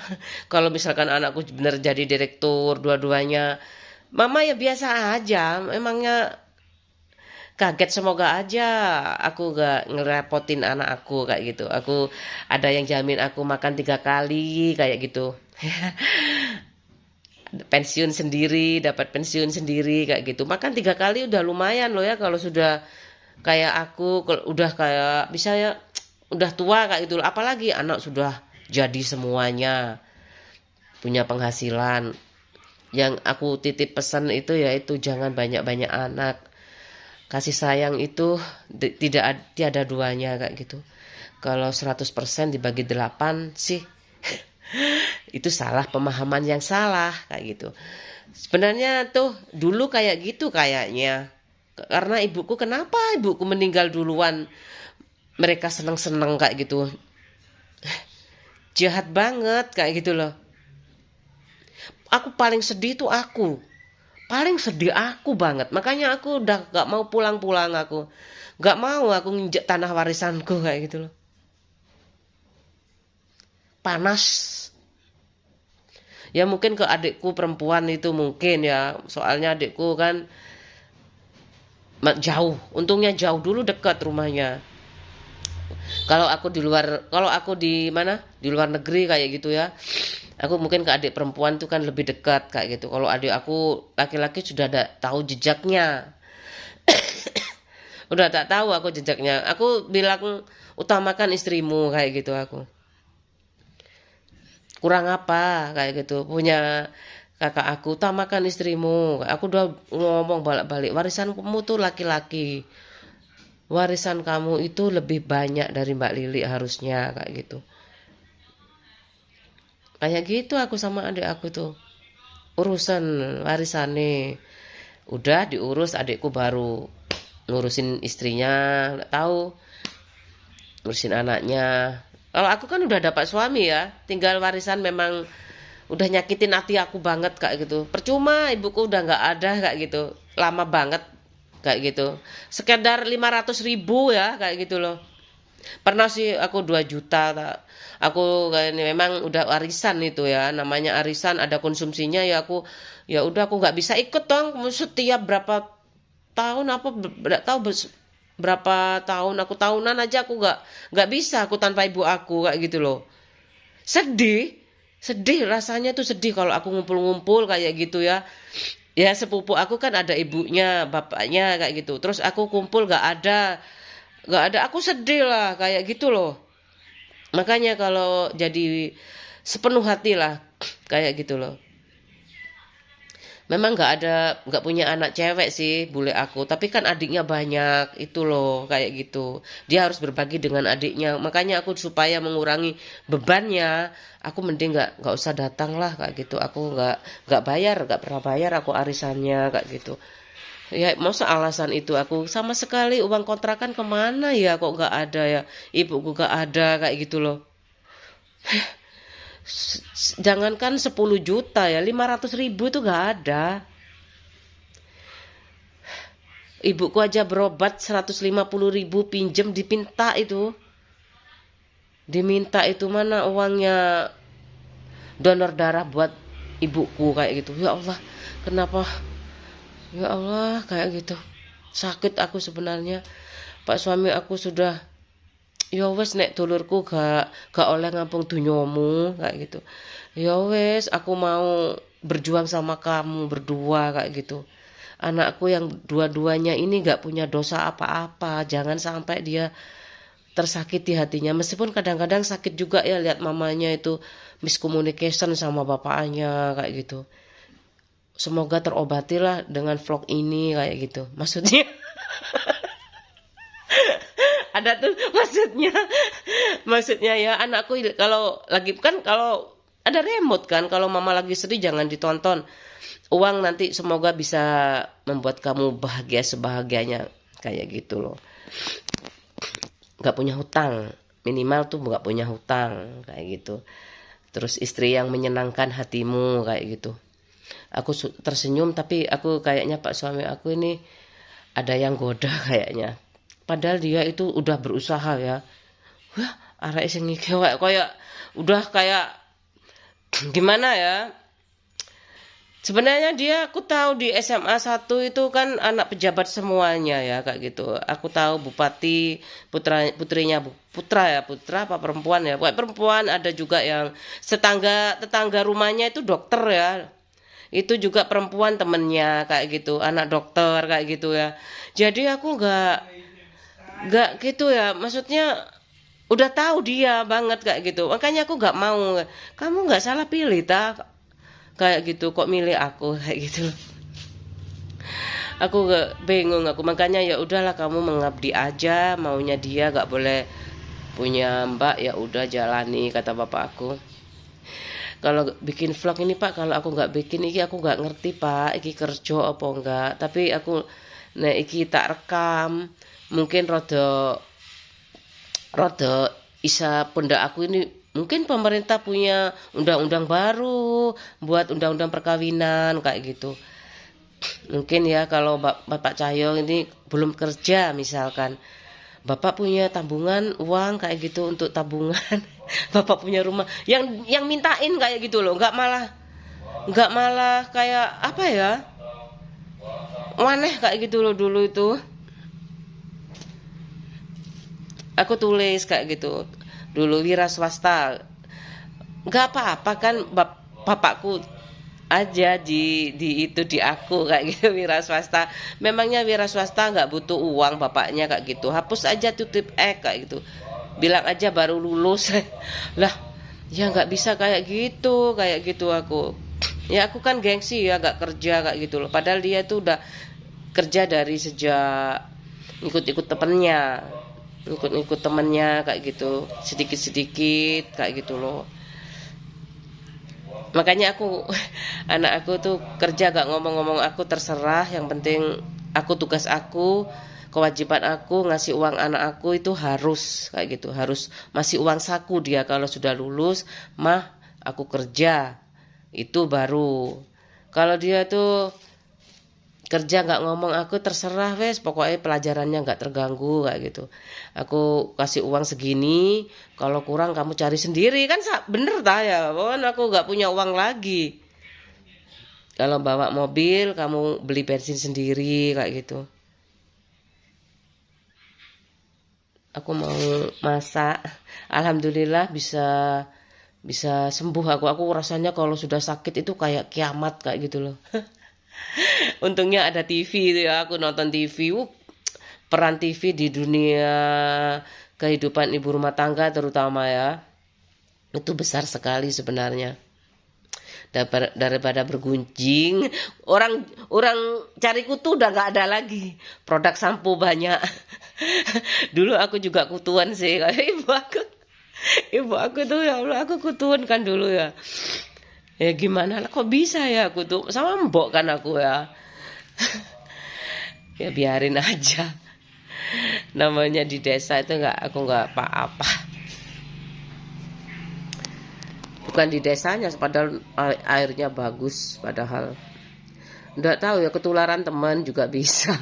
Kalau misalkan anakku benar jadi direktur dua-duanya, mama ya biasa aja. Memangnya kaget semoga aja aku gak ngerepotin anak aku kayak gitu. Aku ada yang jamin aku makan 3 kali kayak gitu. Pensiun sendiri, dapat pensiun sendiri kayak gitu. Makan 3 kali udah lumayan loh ya kalau sudah kayak aku udah kayak bisa ya udah tua kayak gitu apalagi anak sudah jadi semuanya punya penghasilan yang aku titip pesan itu yaitu jangan banyak-banyak anak kasih sayang itu tiada duanya kayak gitu kalau 100% dibagi 8 sih itu salah pemahaman yang salah kayak gitu sebenarnya tuh dulu kayak gitu kayaknya karena kenapa ibuku meninggal duluan mereka seneng-seneng kayak gitu jahat banget kayak gitu loh aku paling sedih tuh paling sedih aku banget makanya aku udah gak mau pulang-pulang aku gak mau aku nginjek tanah warisanku kayak gitu loh panas ya mungkin ke adikku perempuan itu mungkin ya soalnya adikku kan Jauh, untungnya jauh, dulu dekat rumahnya. Kalau aku di mana, di luar negeri kayak gitu ya, aku mungkin ke adik perempuan tuh kan lebih dekat kayak gitu. Kalau adik aku laki-laki sudah ada tahu jejaknya, udah tak tahu aku jejaknya. Aku bilang utamakan istrimu kayak gitu. Aku kurang apa kayak gitu, punya kakak aku, utamakan istrimu. Aku udah ngomong balik-balik, warisan kamu tuh laki-laki, warisan kamu itu lebih banyak dari Mbak Lili harusnya kayak gitu. Kayak gitu aku sama adik aku tuh, urusan warisan nih udah diurus, adikku baru ngurusin istrinya, nggak tahu ngurusin anaknya. Kalau aku kan udah dapat suami ya, tinggal warisan memang udah nyakitin hati aku banget kayak gitu. Percuma ibuku udah nggak ada kayak gitu, lama banget kayak gitu. Sekedar 500.000 ya kayak gitu loh. Pernah sih aku 2 juta. Aku kayak ini memang udah warisan itu ya, namanya arisan ada konsumsinya ya. Aku ya udah, aku nggak bisa ikut dong setiap berapa tahun, apa nggak tahu berapa tahun aku tahunan aja, aku nggak bisa aku tanpa ibu aku kayak gitu loh. Sedih, sedih rasanya tuh, sedih kalau aku ngumpul-ngumpul kayak gitu ya. Ya sepupu aku kan ada ibunya, bapaknya kayak gitu. Terus aku kumpul nggak ada, aku sedih lah kayak gitu loh. Makanya kalau jadi sepenuh hati lah kayak gitu loh. Memang nggak punya anak cewek sih bule aku, tapi kan adiknya banyak itu loh kayak gitu. Dia harus berbagi dengan adiknya. Makanya aku supaya mengurangi bebannya, aku mending nggak usah datang lah kayak gitu. Aku nggak pernah bayar aku arisannya kayak gitu. Ya masa alasan itu, aku sama sekali uang kontrakan kemana ya kok nggak ada ya, ibuku nggak ada kayak gitu loh. Jangankan 10 juta ya, 500.000 itu nggak ada. Ibuku aja berobat 150.000 pinjem diminta itu mana uangnya donor darah buat ibuku kayak gitu. Ya Allah, kenapa, ya Allah kayak gitu. Sakit aku sebenarnya. Pak suami aku sudah, ya wes nek dulurku gak oleh ngampung dunyomu kayak gitu. Ya wes, aku mau berjuang sama kamu berdua kayak gitu. Anakku yang dua-duanya ini gak punya dosa apa-apa, jangan sampai dia tersakiti hatinya. Meskipun kadang-kadang sakit juga ya lihat mamanya itu miscommunication sama bapaknya kayak gitu. Semoga terobatilah dengan vlog ini kayak gitu. Maksudnya ada tuh maksudnya ya, anakku kalau lagi kan, kalau ada remote kan, kalau mama lagi sedih jangan ditonton. Uang nanti semoga bisa membuat kamu bahagia sebahagianya kayak gitu loh. Gak punya hutang, minimal tuh gak punya hutang kayak gitu. Terus istri yang menyenangkan hatimu kayak gitu. Aku tersenyum, tapi aku kayaknya Pak suami aku ini ada yang goda kayaknya. Padahal dia itu udah berusaha ya. Wah, arek sing iki kayak udah kayak gimana ya? Sebenarnya dia, aku tahu di SMA 1 itu kan anak pejabat semuanya ya kayak gitu. Aku tahu bupati, putra apa perempuan ya. Pokoknya perempuan, ada juga yang tetangga rumahnya itu dokter ya. Itu juga perempuan temennya kayak gitu, anak dokter kayak gitu ya. Jadi aku nggak gitu ya, maksudnya udah tahu dia banget kayak gitu. Makanya aku nggak mau. Kamu nggak salah pilih kayak gitu, kok milih aku kayak gitu. Aku gak bingung aku, makanya ya udahlah, kamu mengabdi aja, maunya dia nggak boleh punya mbak, ya udah jalani kata bapak aku. Kalau bikin vlog ini Pak, kalau aku nggak bikin iki aku nggak ngerti Pak, iki kerja apa enggak. Tapi aku nek iki tak rekam, mungkin rada isa pundak aku ini. Mungkin pemerintah punya undang-undang baru buat undang-undang perkawinan kayak gitu. Mungkin ya kalau Bapak Cahyo ini belum kerja misalkan, Bapak punya tabungan uang kayak gitu untuk tabungan. Bapak punya rumah yang mintain kayak gitu loh, nggak malah kayak apa ya, aneh kayak gitu loh dulu itu. aku tulis kayak gitu. Dulu wira swasta, nggak apa-apa kan, bapakku aja di itu di aku kayak gitu. Wira swasta, memangnya wira swasta nggak butuh uang, bapaknya kayak gitu. Hapus aja tuh tip kayak gitu, bilang aja baru lulus. Lah ya nggak bisa kayak gitu aku. Ya aku kan gengsi ya, gak kerja kayak gitu loh. Padahal dia tuh udah kerja dari sejak ikut-ikut temennya kayak gitu, sedikit-sedikit kayak gitu loh. Makanya aku anak aku tuh kerja gak ngomong-ngomong, aku terserah, yang penting aku tugas aku, kewajiban aku ngasih uang anak aku itu harus kayak gitu, harus masih uang saku dia kalau sudah lulus, mah aku kerja, itu baru. Kalau dia tuh kerja nggak ngomong, aku terserah wes, pokoknya pelajarannya nggak terganggu kayak gitu. Aku kasih uang segini, kalau kurang kamu cari sendiri kan, bener tak ya, kan aku nggak punya uang lagi. Kalau bawa mobil kamu beli bensin sendiri kayak gitu. Aku mau masak, alhamdulillah bisa sembuh aku rasanya kalau sudah sakit itu kayak kiamat kayak gitu loh. Untungnya ada TV itu ya, aku nonton TV. Peran TV di dunia kehidupan ibu rumah tangga terutama ya, itu besar sekali sebenarnya. Daripada bergunjing, orang cari kutu udah nggak ada lagi, produk sampo banyak. Dulu aku juga kutuan sih kayak ibu aku tuh, ya Allah, aku kutuan kan dulu ya. Ya gimana lah, kok bisa ya aku tuh sama mbok kan aku ya. Ya biarin aja, namanya di desa itu aku nggak apa-apa. Bukan di desanya, padahal airnya bagus, padahal nggak tahu ya, ketularan teman juga bisa.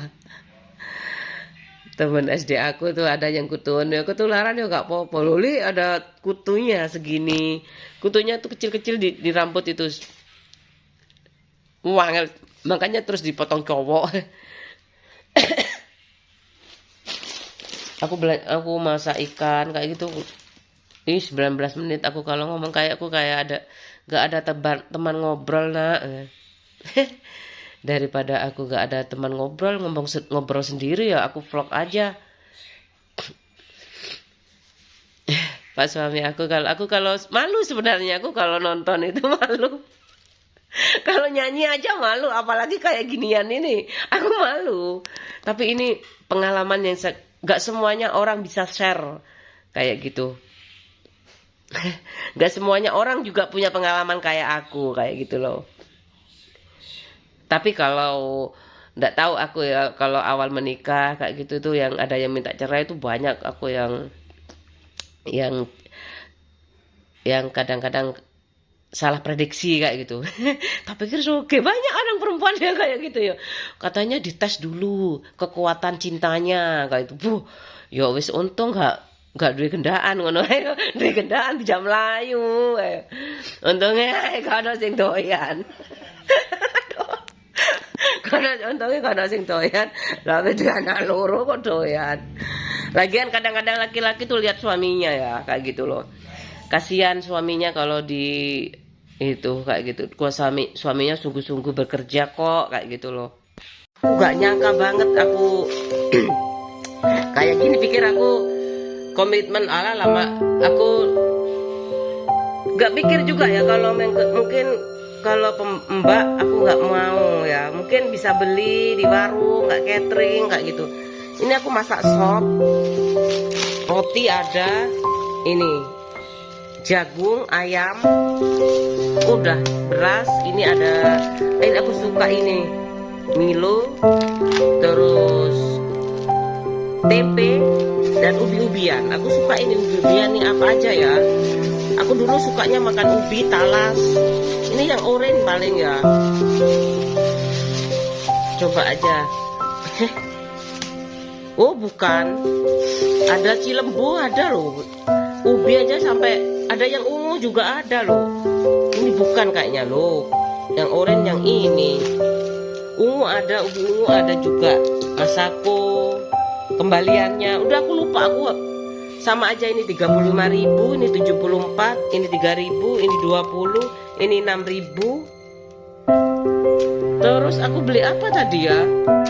Temen SD aku tuh ada yang kutuan ya, ketularan ya nggak apa-apa. Loli ada kutunya segini, kutunya tuh kecil-kecil di rambut itu, wangel, makanya terus dipotong cowok. Aku masak ikan kayak gitu. 19 menit aku kalau ngomong, kayak aku kayak gak ada teman ngobrol nak. Daripada aku gak ada teman ngobrol, ngobrol sendiri ya aku vlog aja. Pak suami aku kalau malu sebenarnya, aku kalau nonton itu malu. Kalau nyanyi aja malu, apalagi kayak ginian ini, aku malu. Tapi ini pengalaman yang gak semuanya orang bisa share kayak gitu. Gak semuanya orang juga punya pengalaman kayak aku kayak gitu loh. Tapi kalau nggak tahu aku ya, kalau awal menikah kayak gitu tuh yang ada yang minta cerai itu banyak. Aku yang kadang-kadang salah prediksi kayak gitu. Tapi pikir oke, banyak orang perempuan yang kayak gitu ya. Katanya dites dulu kekuatan cintanya kayak itu. Ya wis, untung nggak duwe gendaan ngono ae. Duwe gendaan dijak mlayu. Untungnya kalau sing doyan. Untungnya kalau sing doyan, lalu dia anak loro kok doyan. Lagian kadang-kadang laki-laki tuh lihat suaminya ya kayak gitu loh. Kasihan suaminya kalau di itu kayak gitu. Suaminya sungguh-sungguh bekerja kok kayak gitu loh. Gak nyangka banget aku kayak gini, pikir aku komitmen ala lama. Aku gak pikir juga ya kalau mungkin kalau mbak aku nggak mau ya, mungkin bisa beli di warung, nggak catering kayak gitu. Ini aku masak sop, roti ada, ini jagung, ayam, udah beras, ini ada, ini aku suka ini Milo, terus tempe dan ubi-ubian. Aku suka ini ubi-ubian nih, apa aja ya. Aku dulu sukanya makan ubi, talas. Ini yang oranye paling ya. Coba aja. Oh bukan, ada cilembu ada loh. Ubi aja sampai ada yang ungu juga ada loh. Ini bukan kayaknya loh. Yang oranye yang ini. Ungu ada, ubi ungu ada juga. Masako, kembaliannya. Udah aku lupa aku. sama aja, ini 35.000, ini 74, ini 3.000, ini 20, ini 6.000. Terus aku beli apa tadi ya?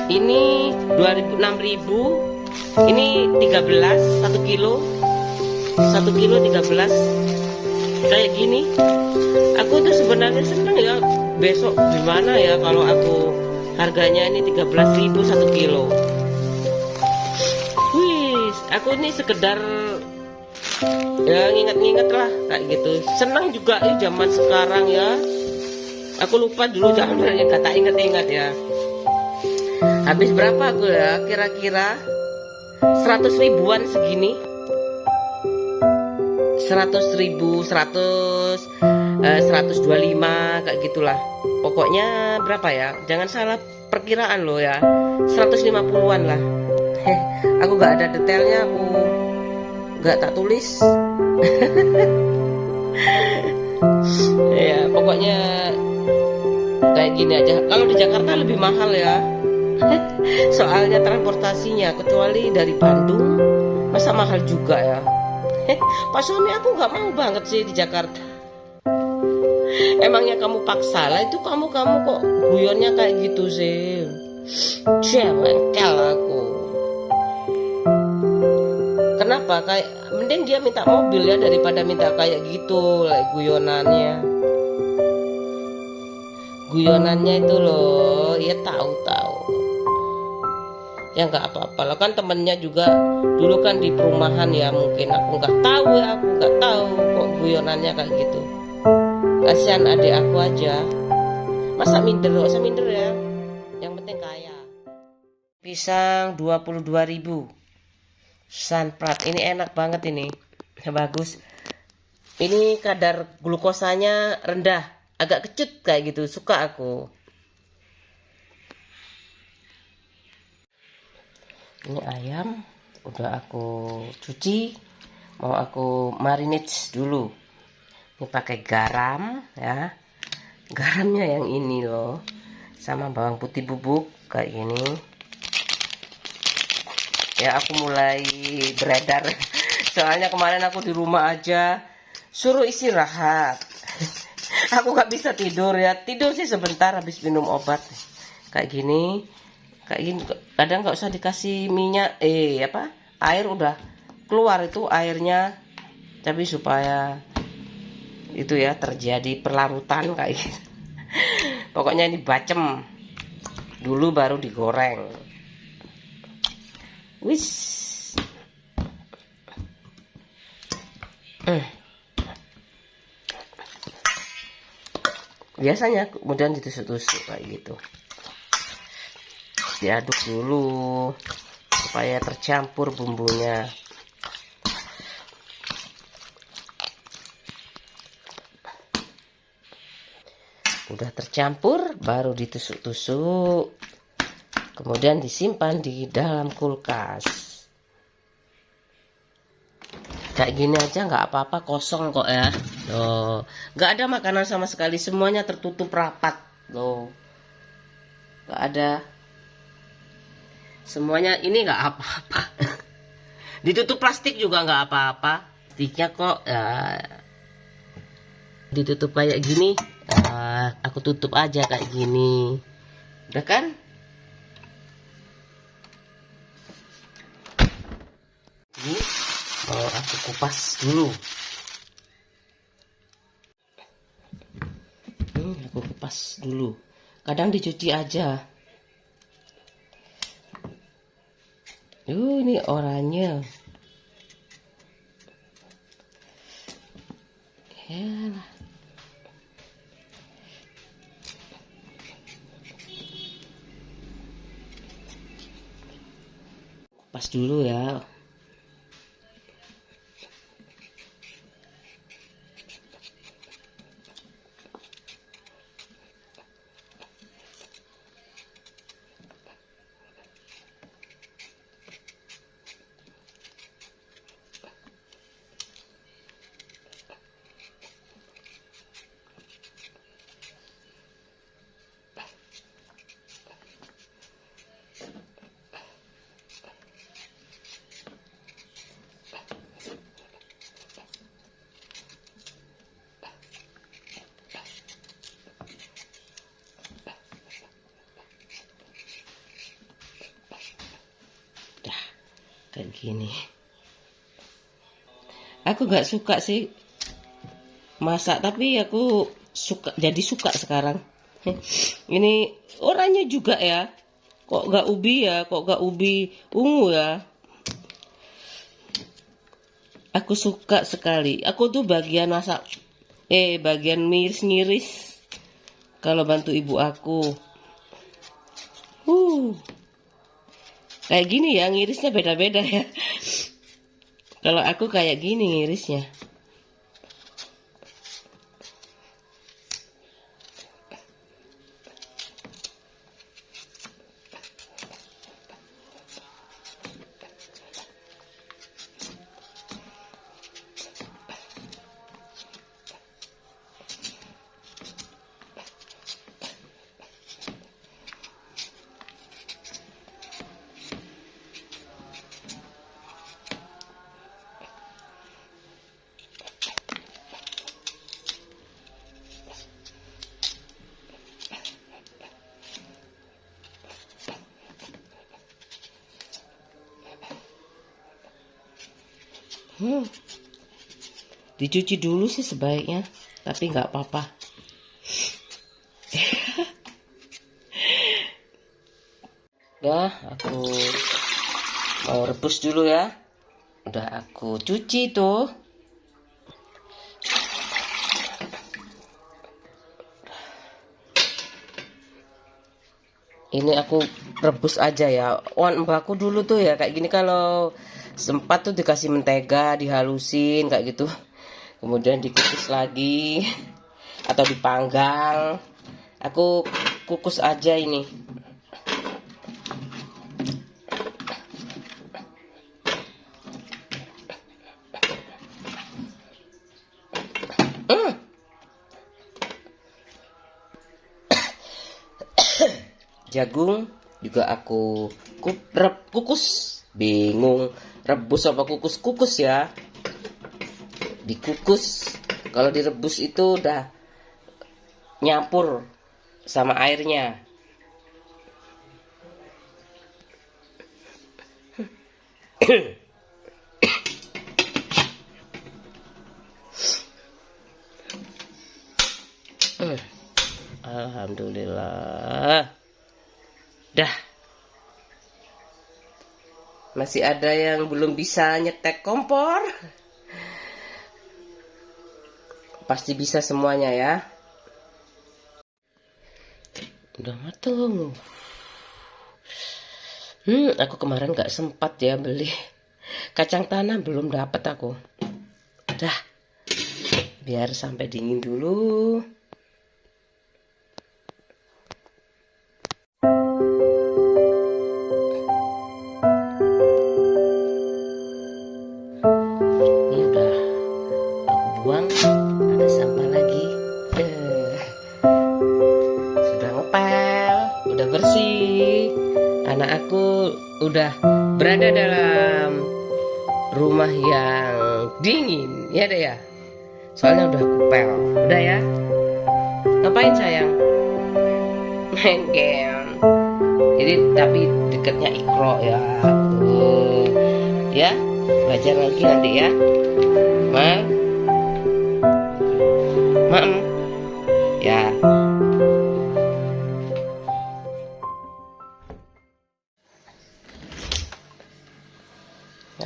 Ini 2.000, 6.000. Ini 13, 1 kilo. 1 kilo 13. Kayak gini. Aku tuh sebenarnya seneng ya. Besok gimana ya kalau aku harganya ini 13.000 1 kilo. Wih, aku ini sekedar ya nginget-nginget lah kayak gitu. Senang juga zaman sekarang ya. Aku lupa dulu zamannya, kata inget-inget ya. Habis berapa aku ya? Kira-kira 100 ribuan segini. 100.000, 125 kayak gitulah. Pokoknya berapa ya? Jangan salah perkiraan loh ya. 150-an lah. Aku gak ada detailnya, aku gak tak tulis. Ya, pokoknya kayak gini aja. Kalau di Jakarta lebih mahal ya. Soalnya transportasinya, kecuali dari Bandung, masa mahal juga ya. Pak suami aku nggak mau banget sih di Jakarta. Emangnya kamu paksa lah, itu kamu kok guyonnya kayak gitu sih. Cewengkel aku. Kenapa? Kayak mending dia minta mobil ya daripada minta kayak gitu, like guyonannya. Guyonannya itu loh, ya tahu-tahu. Ya nggak apa-apa lah, kan temennya juga dulu kan di perumahan ya, mungkin aku nggak tahu ya, aku nggak tahu kok guyonannya kayak gitu. Kasihan adik aku aja, masa minder ya, yang penting kaya. Pisang 22.000 Sunprat, ini enak banget, ini bagus. Ini kadar glukosanya rendah, agak kecut kayak gitu, suka aku. Ini ayam udah aku cuci, mau aku marinate dulu. Ini pakai garam ya, garamnya yang ini loh, sama bawang putih bubuk kayak gini ya. Aku mulai beredar soalnya kemarin aku di rumah aja suruh istirahat. Aku gak bisa tidur ya, tidur sih sebentar habis minum obat kayak gini. Kadang nggak usah dikasih minyak air udah keluar itu airnya, tapi supaya itu ya terjadi perlarutan kayak gitu. Pokoknya ini bacem dulu baru digoreng. Wis. Biasanya kemudian ditusuk-tusuk kayak gitu. Diaduk dulu supaya tercampur bumbunya. Udah tercampur baru ditusuk-tusuk, kemudian disimpan di dalam kulkas. Kayak gini aja nggak apa-apa, kosong kok ya. Loh, nggak ada makanan sama sekali, semuanya tertutup rapat loh, nggak ada. Semuanya ini nggak apa-apa. Ditutup plastik juga nggak apa-apa. Plastiknya kok ya, ditutup kayak gini. Aku tutup aja kayak gini. Udah kan? Ini mau aku kupas dulu. Aku kupas dulu. Kadang dicuci aja. Ini oranye. Ya. Kupas dulu ya. kayak gini. Aku nggak suka sih masak, tapi aku jadi suka sekarang. Ini orangnya juga ya, kok nggak ubi ya, kok nggak ubi ungu ya. Aku suka sekali. Aku tuh bagian masak, bagian miris-miris kalau bantu ibu aku. Kayak gini ya, ngirisnya beda-beda ya. Kalau aku kayak gini ngirisnya. Dicuci dulu sih sebaiknya, tapi nggak apa-apa. Udah, aku mau rebus dulu ya. Udah aku cuci tuh. Ini aku rebus aja ya. Mbakku dulu tuh ya kayak gini, kalau sempat tuh dikasih mentega, dihalusin kayak gitu. Kemudian dikukus lagi atau dipanggang. Aku kukus aja ini. Jagung juga aku kukus. Bingung rebus apa kukus ya. Dikukus. Kalau direbus itu udah nyampur sama airnya. Alhamdulillah. Dah. Masih ada yang belum bisa nyetek kompor. Pasti bisa semuanya ya. Udah mateng. Aku kemarin gak sempat ya beli kacang tanah, belum dapat aku. Dah. Biar sampai dingin dulu. Bersih. Anak aku udah berada dalam rumah yang dingin, ya deh ya. Soalnya udah kupel. Udah ya. Ngapain sayang? Main game. Jadi tapi deketnya Ikro ya. Ya, belajar lagi nanti ya. Ya.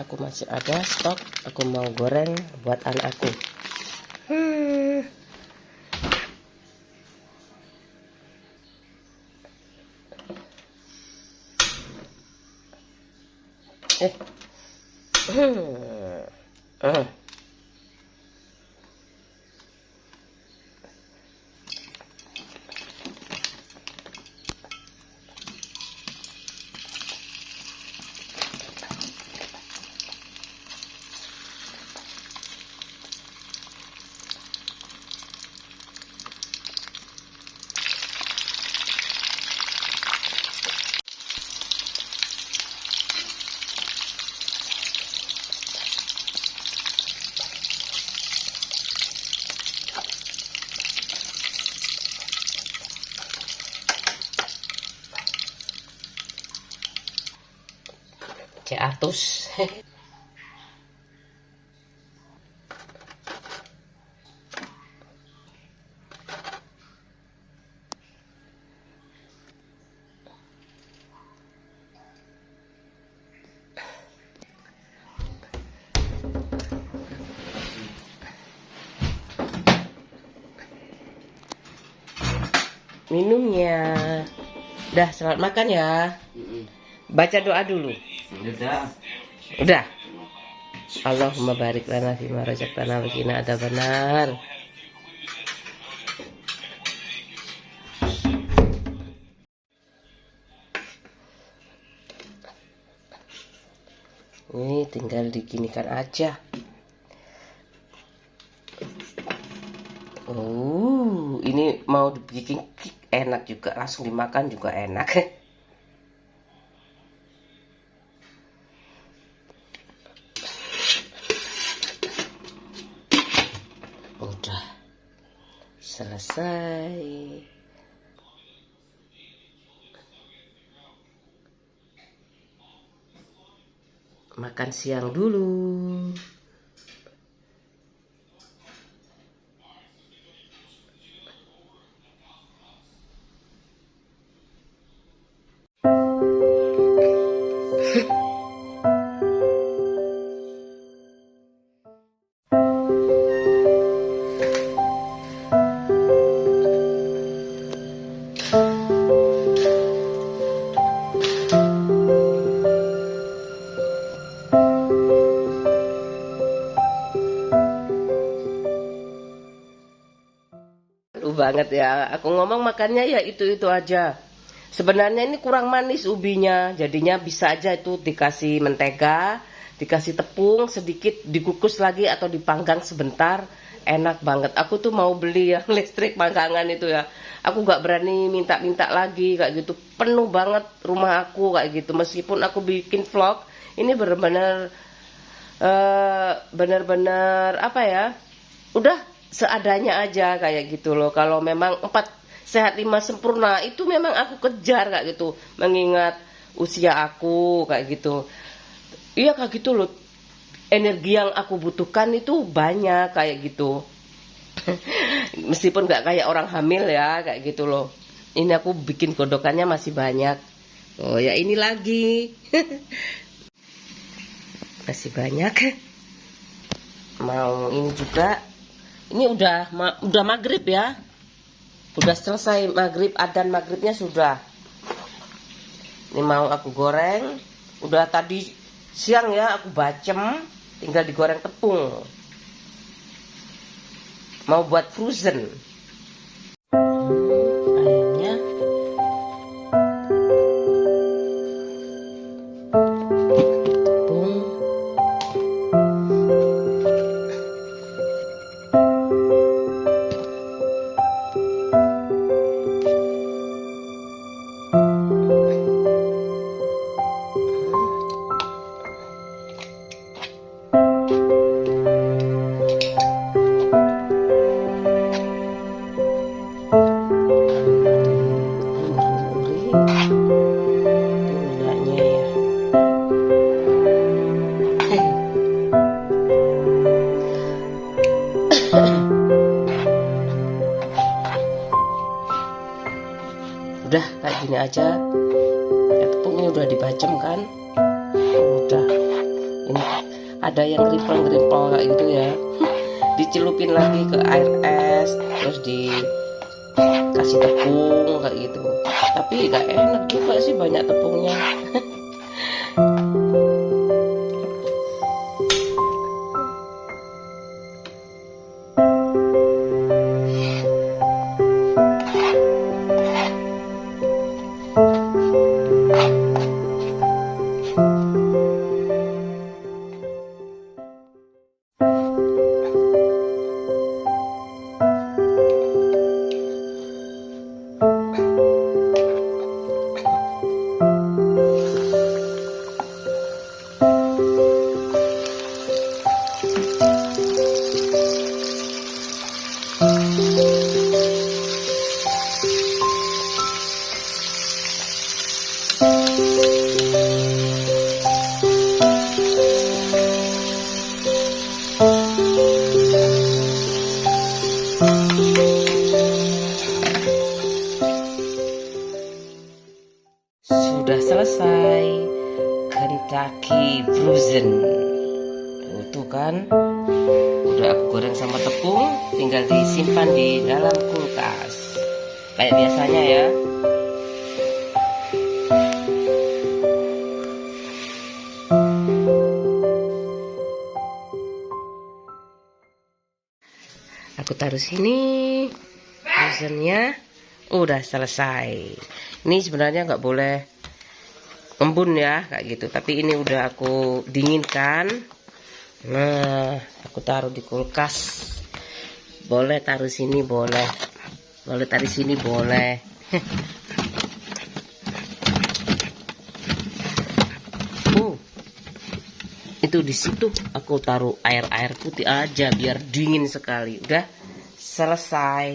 Aku masih ada stok, aku mau goreng buat anak aku. Cek atus. Minumnya. Udah, selamat makan ya. Baca doa dulu. Udah. Allahumma barik lana fima razaqtana wa qina adzabannar. Ini tinggal diginikan aja. Ini mau dibikin enak juga, langsung dimakan juga enak. Udah selesai. Makan siang dulu. Banget ya, aku ngomong makannya ya itu aja. Sebenarnya ini kurang manis ubinya, jadinya bisa aja itu dikasih mentega, dikasih tepung sedikit, dikukus lagi atau dipanggang sebentar, enak banget. Aku tuh mau beli yang listrik panggangan itu ya, aku nggak berani minta lagi kayak gitu, penuh banget rumah aku kayak gitu. Meskipun aku bikin vlog, ini bener-bener apa ya, udah seadanya aja kayak gitu loh. Kalau memang 4 sehat 5 sempurna itu memang aku kejar kayak gitu, mengingat usia aku kayak gitu. Iya kayak gitu loh, energi yang aku butuhkan itu banyak kayak gitu. Meskipun nggak kayak orang hamil ya kayak gitu loh. Ini aku bikin godokannya masih banyak. Oh ya ini lagi. Masih banyak. Mau ini juga. Ini udah maghrib ya. Udah selesai maghrib, adzan maghribnya sudah. Ini mau aku goreng. Udah tadi siang ya aku bacem, tinggal digoreng tepung. Mau buat frozen. Ayamnya. Tepung. Udah kayak gini aja. Ya, tepungnya udah dibacem kan. Udah. Ini ada yang ngerimpel kayak gitu ya. Dicelupin lagi ke air es, terus dikasih tepung kayak gitu. Tapi gak enak juga sih banyak tepungnya. sudah selesai. Kentucky Frozen. Tuh kan, udah aku goreng sama tepung, tinggal disimpan di dalam kulkas kayak biasanya ya. Aku taruh sini, frozennya udah selesai. Ini sebenarnya nggak boleh embun ya kayak gitu, tapi ini udah aku dinginkan. Nah, aku taruh di kulkas. Boleh taruh sini, boleh taruh sini, boleh. Itu di situ aku taruh air putih aja biar dingin sekali. Udah selesai.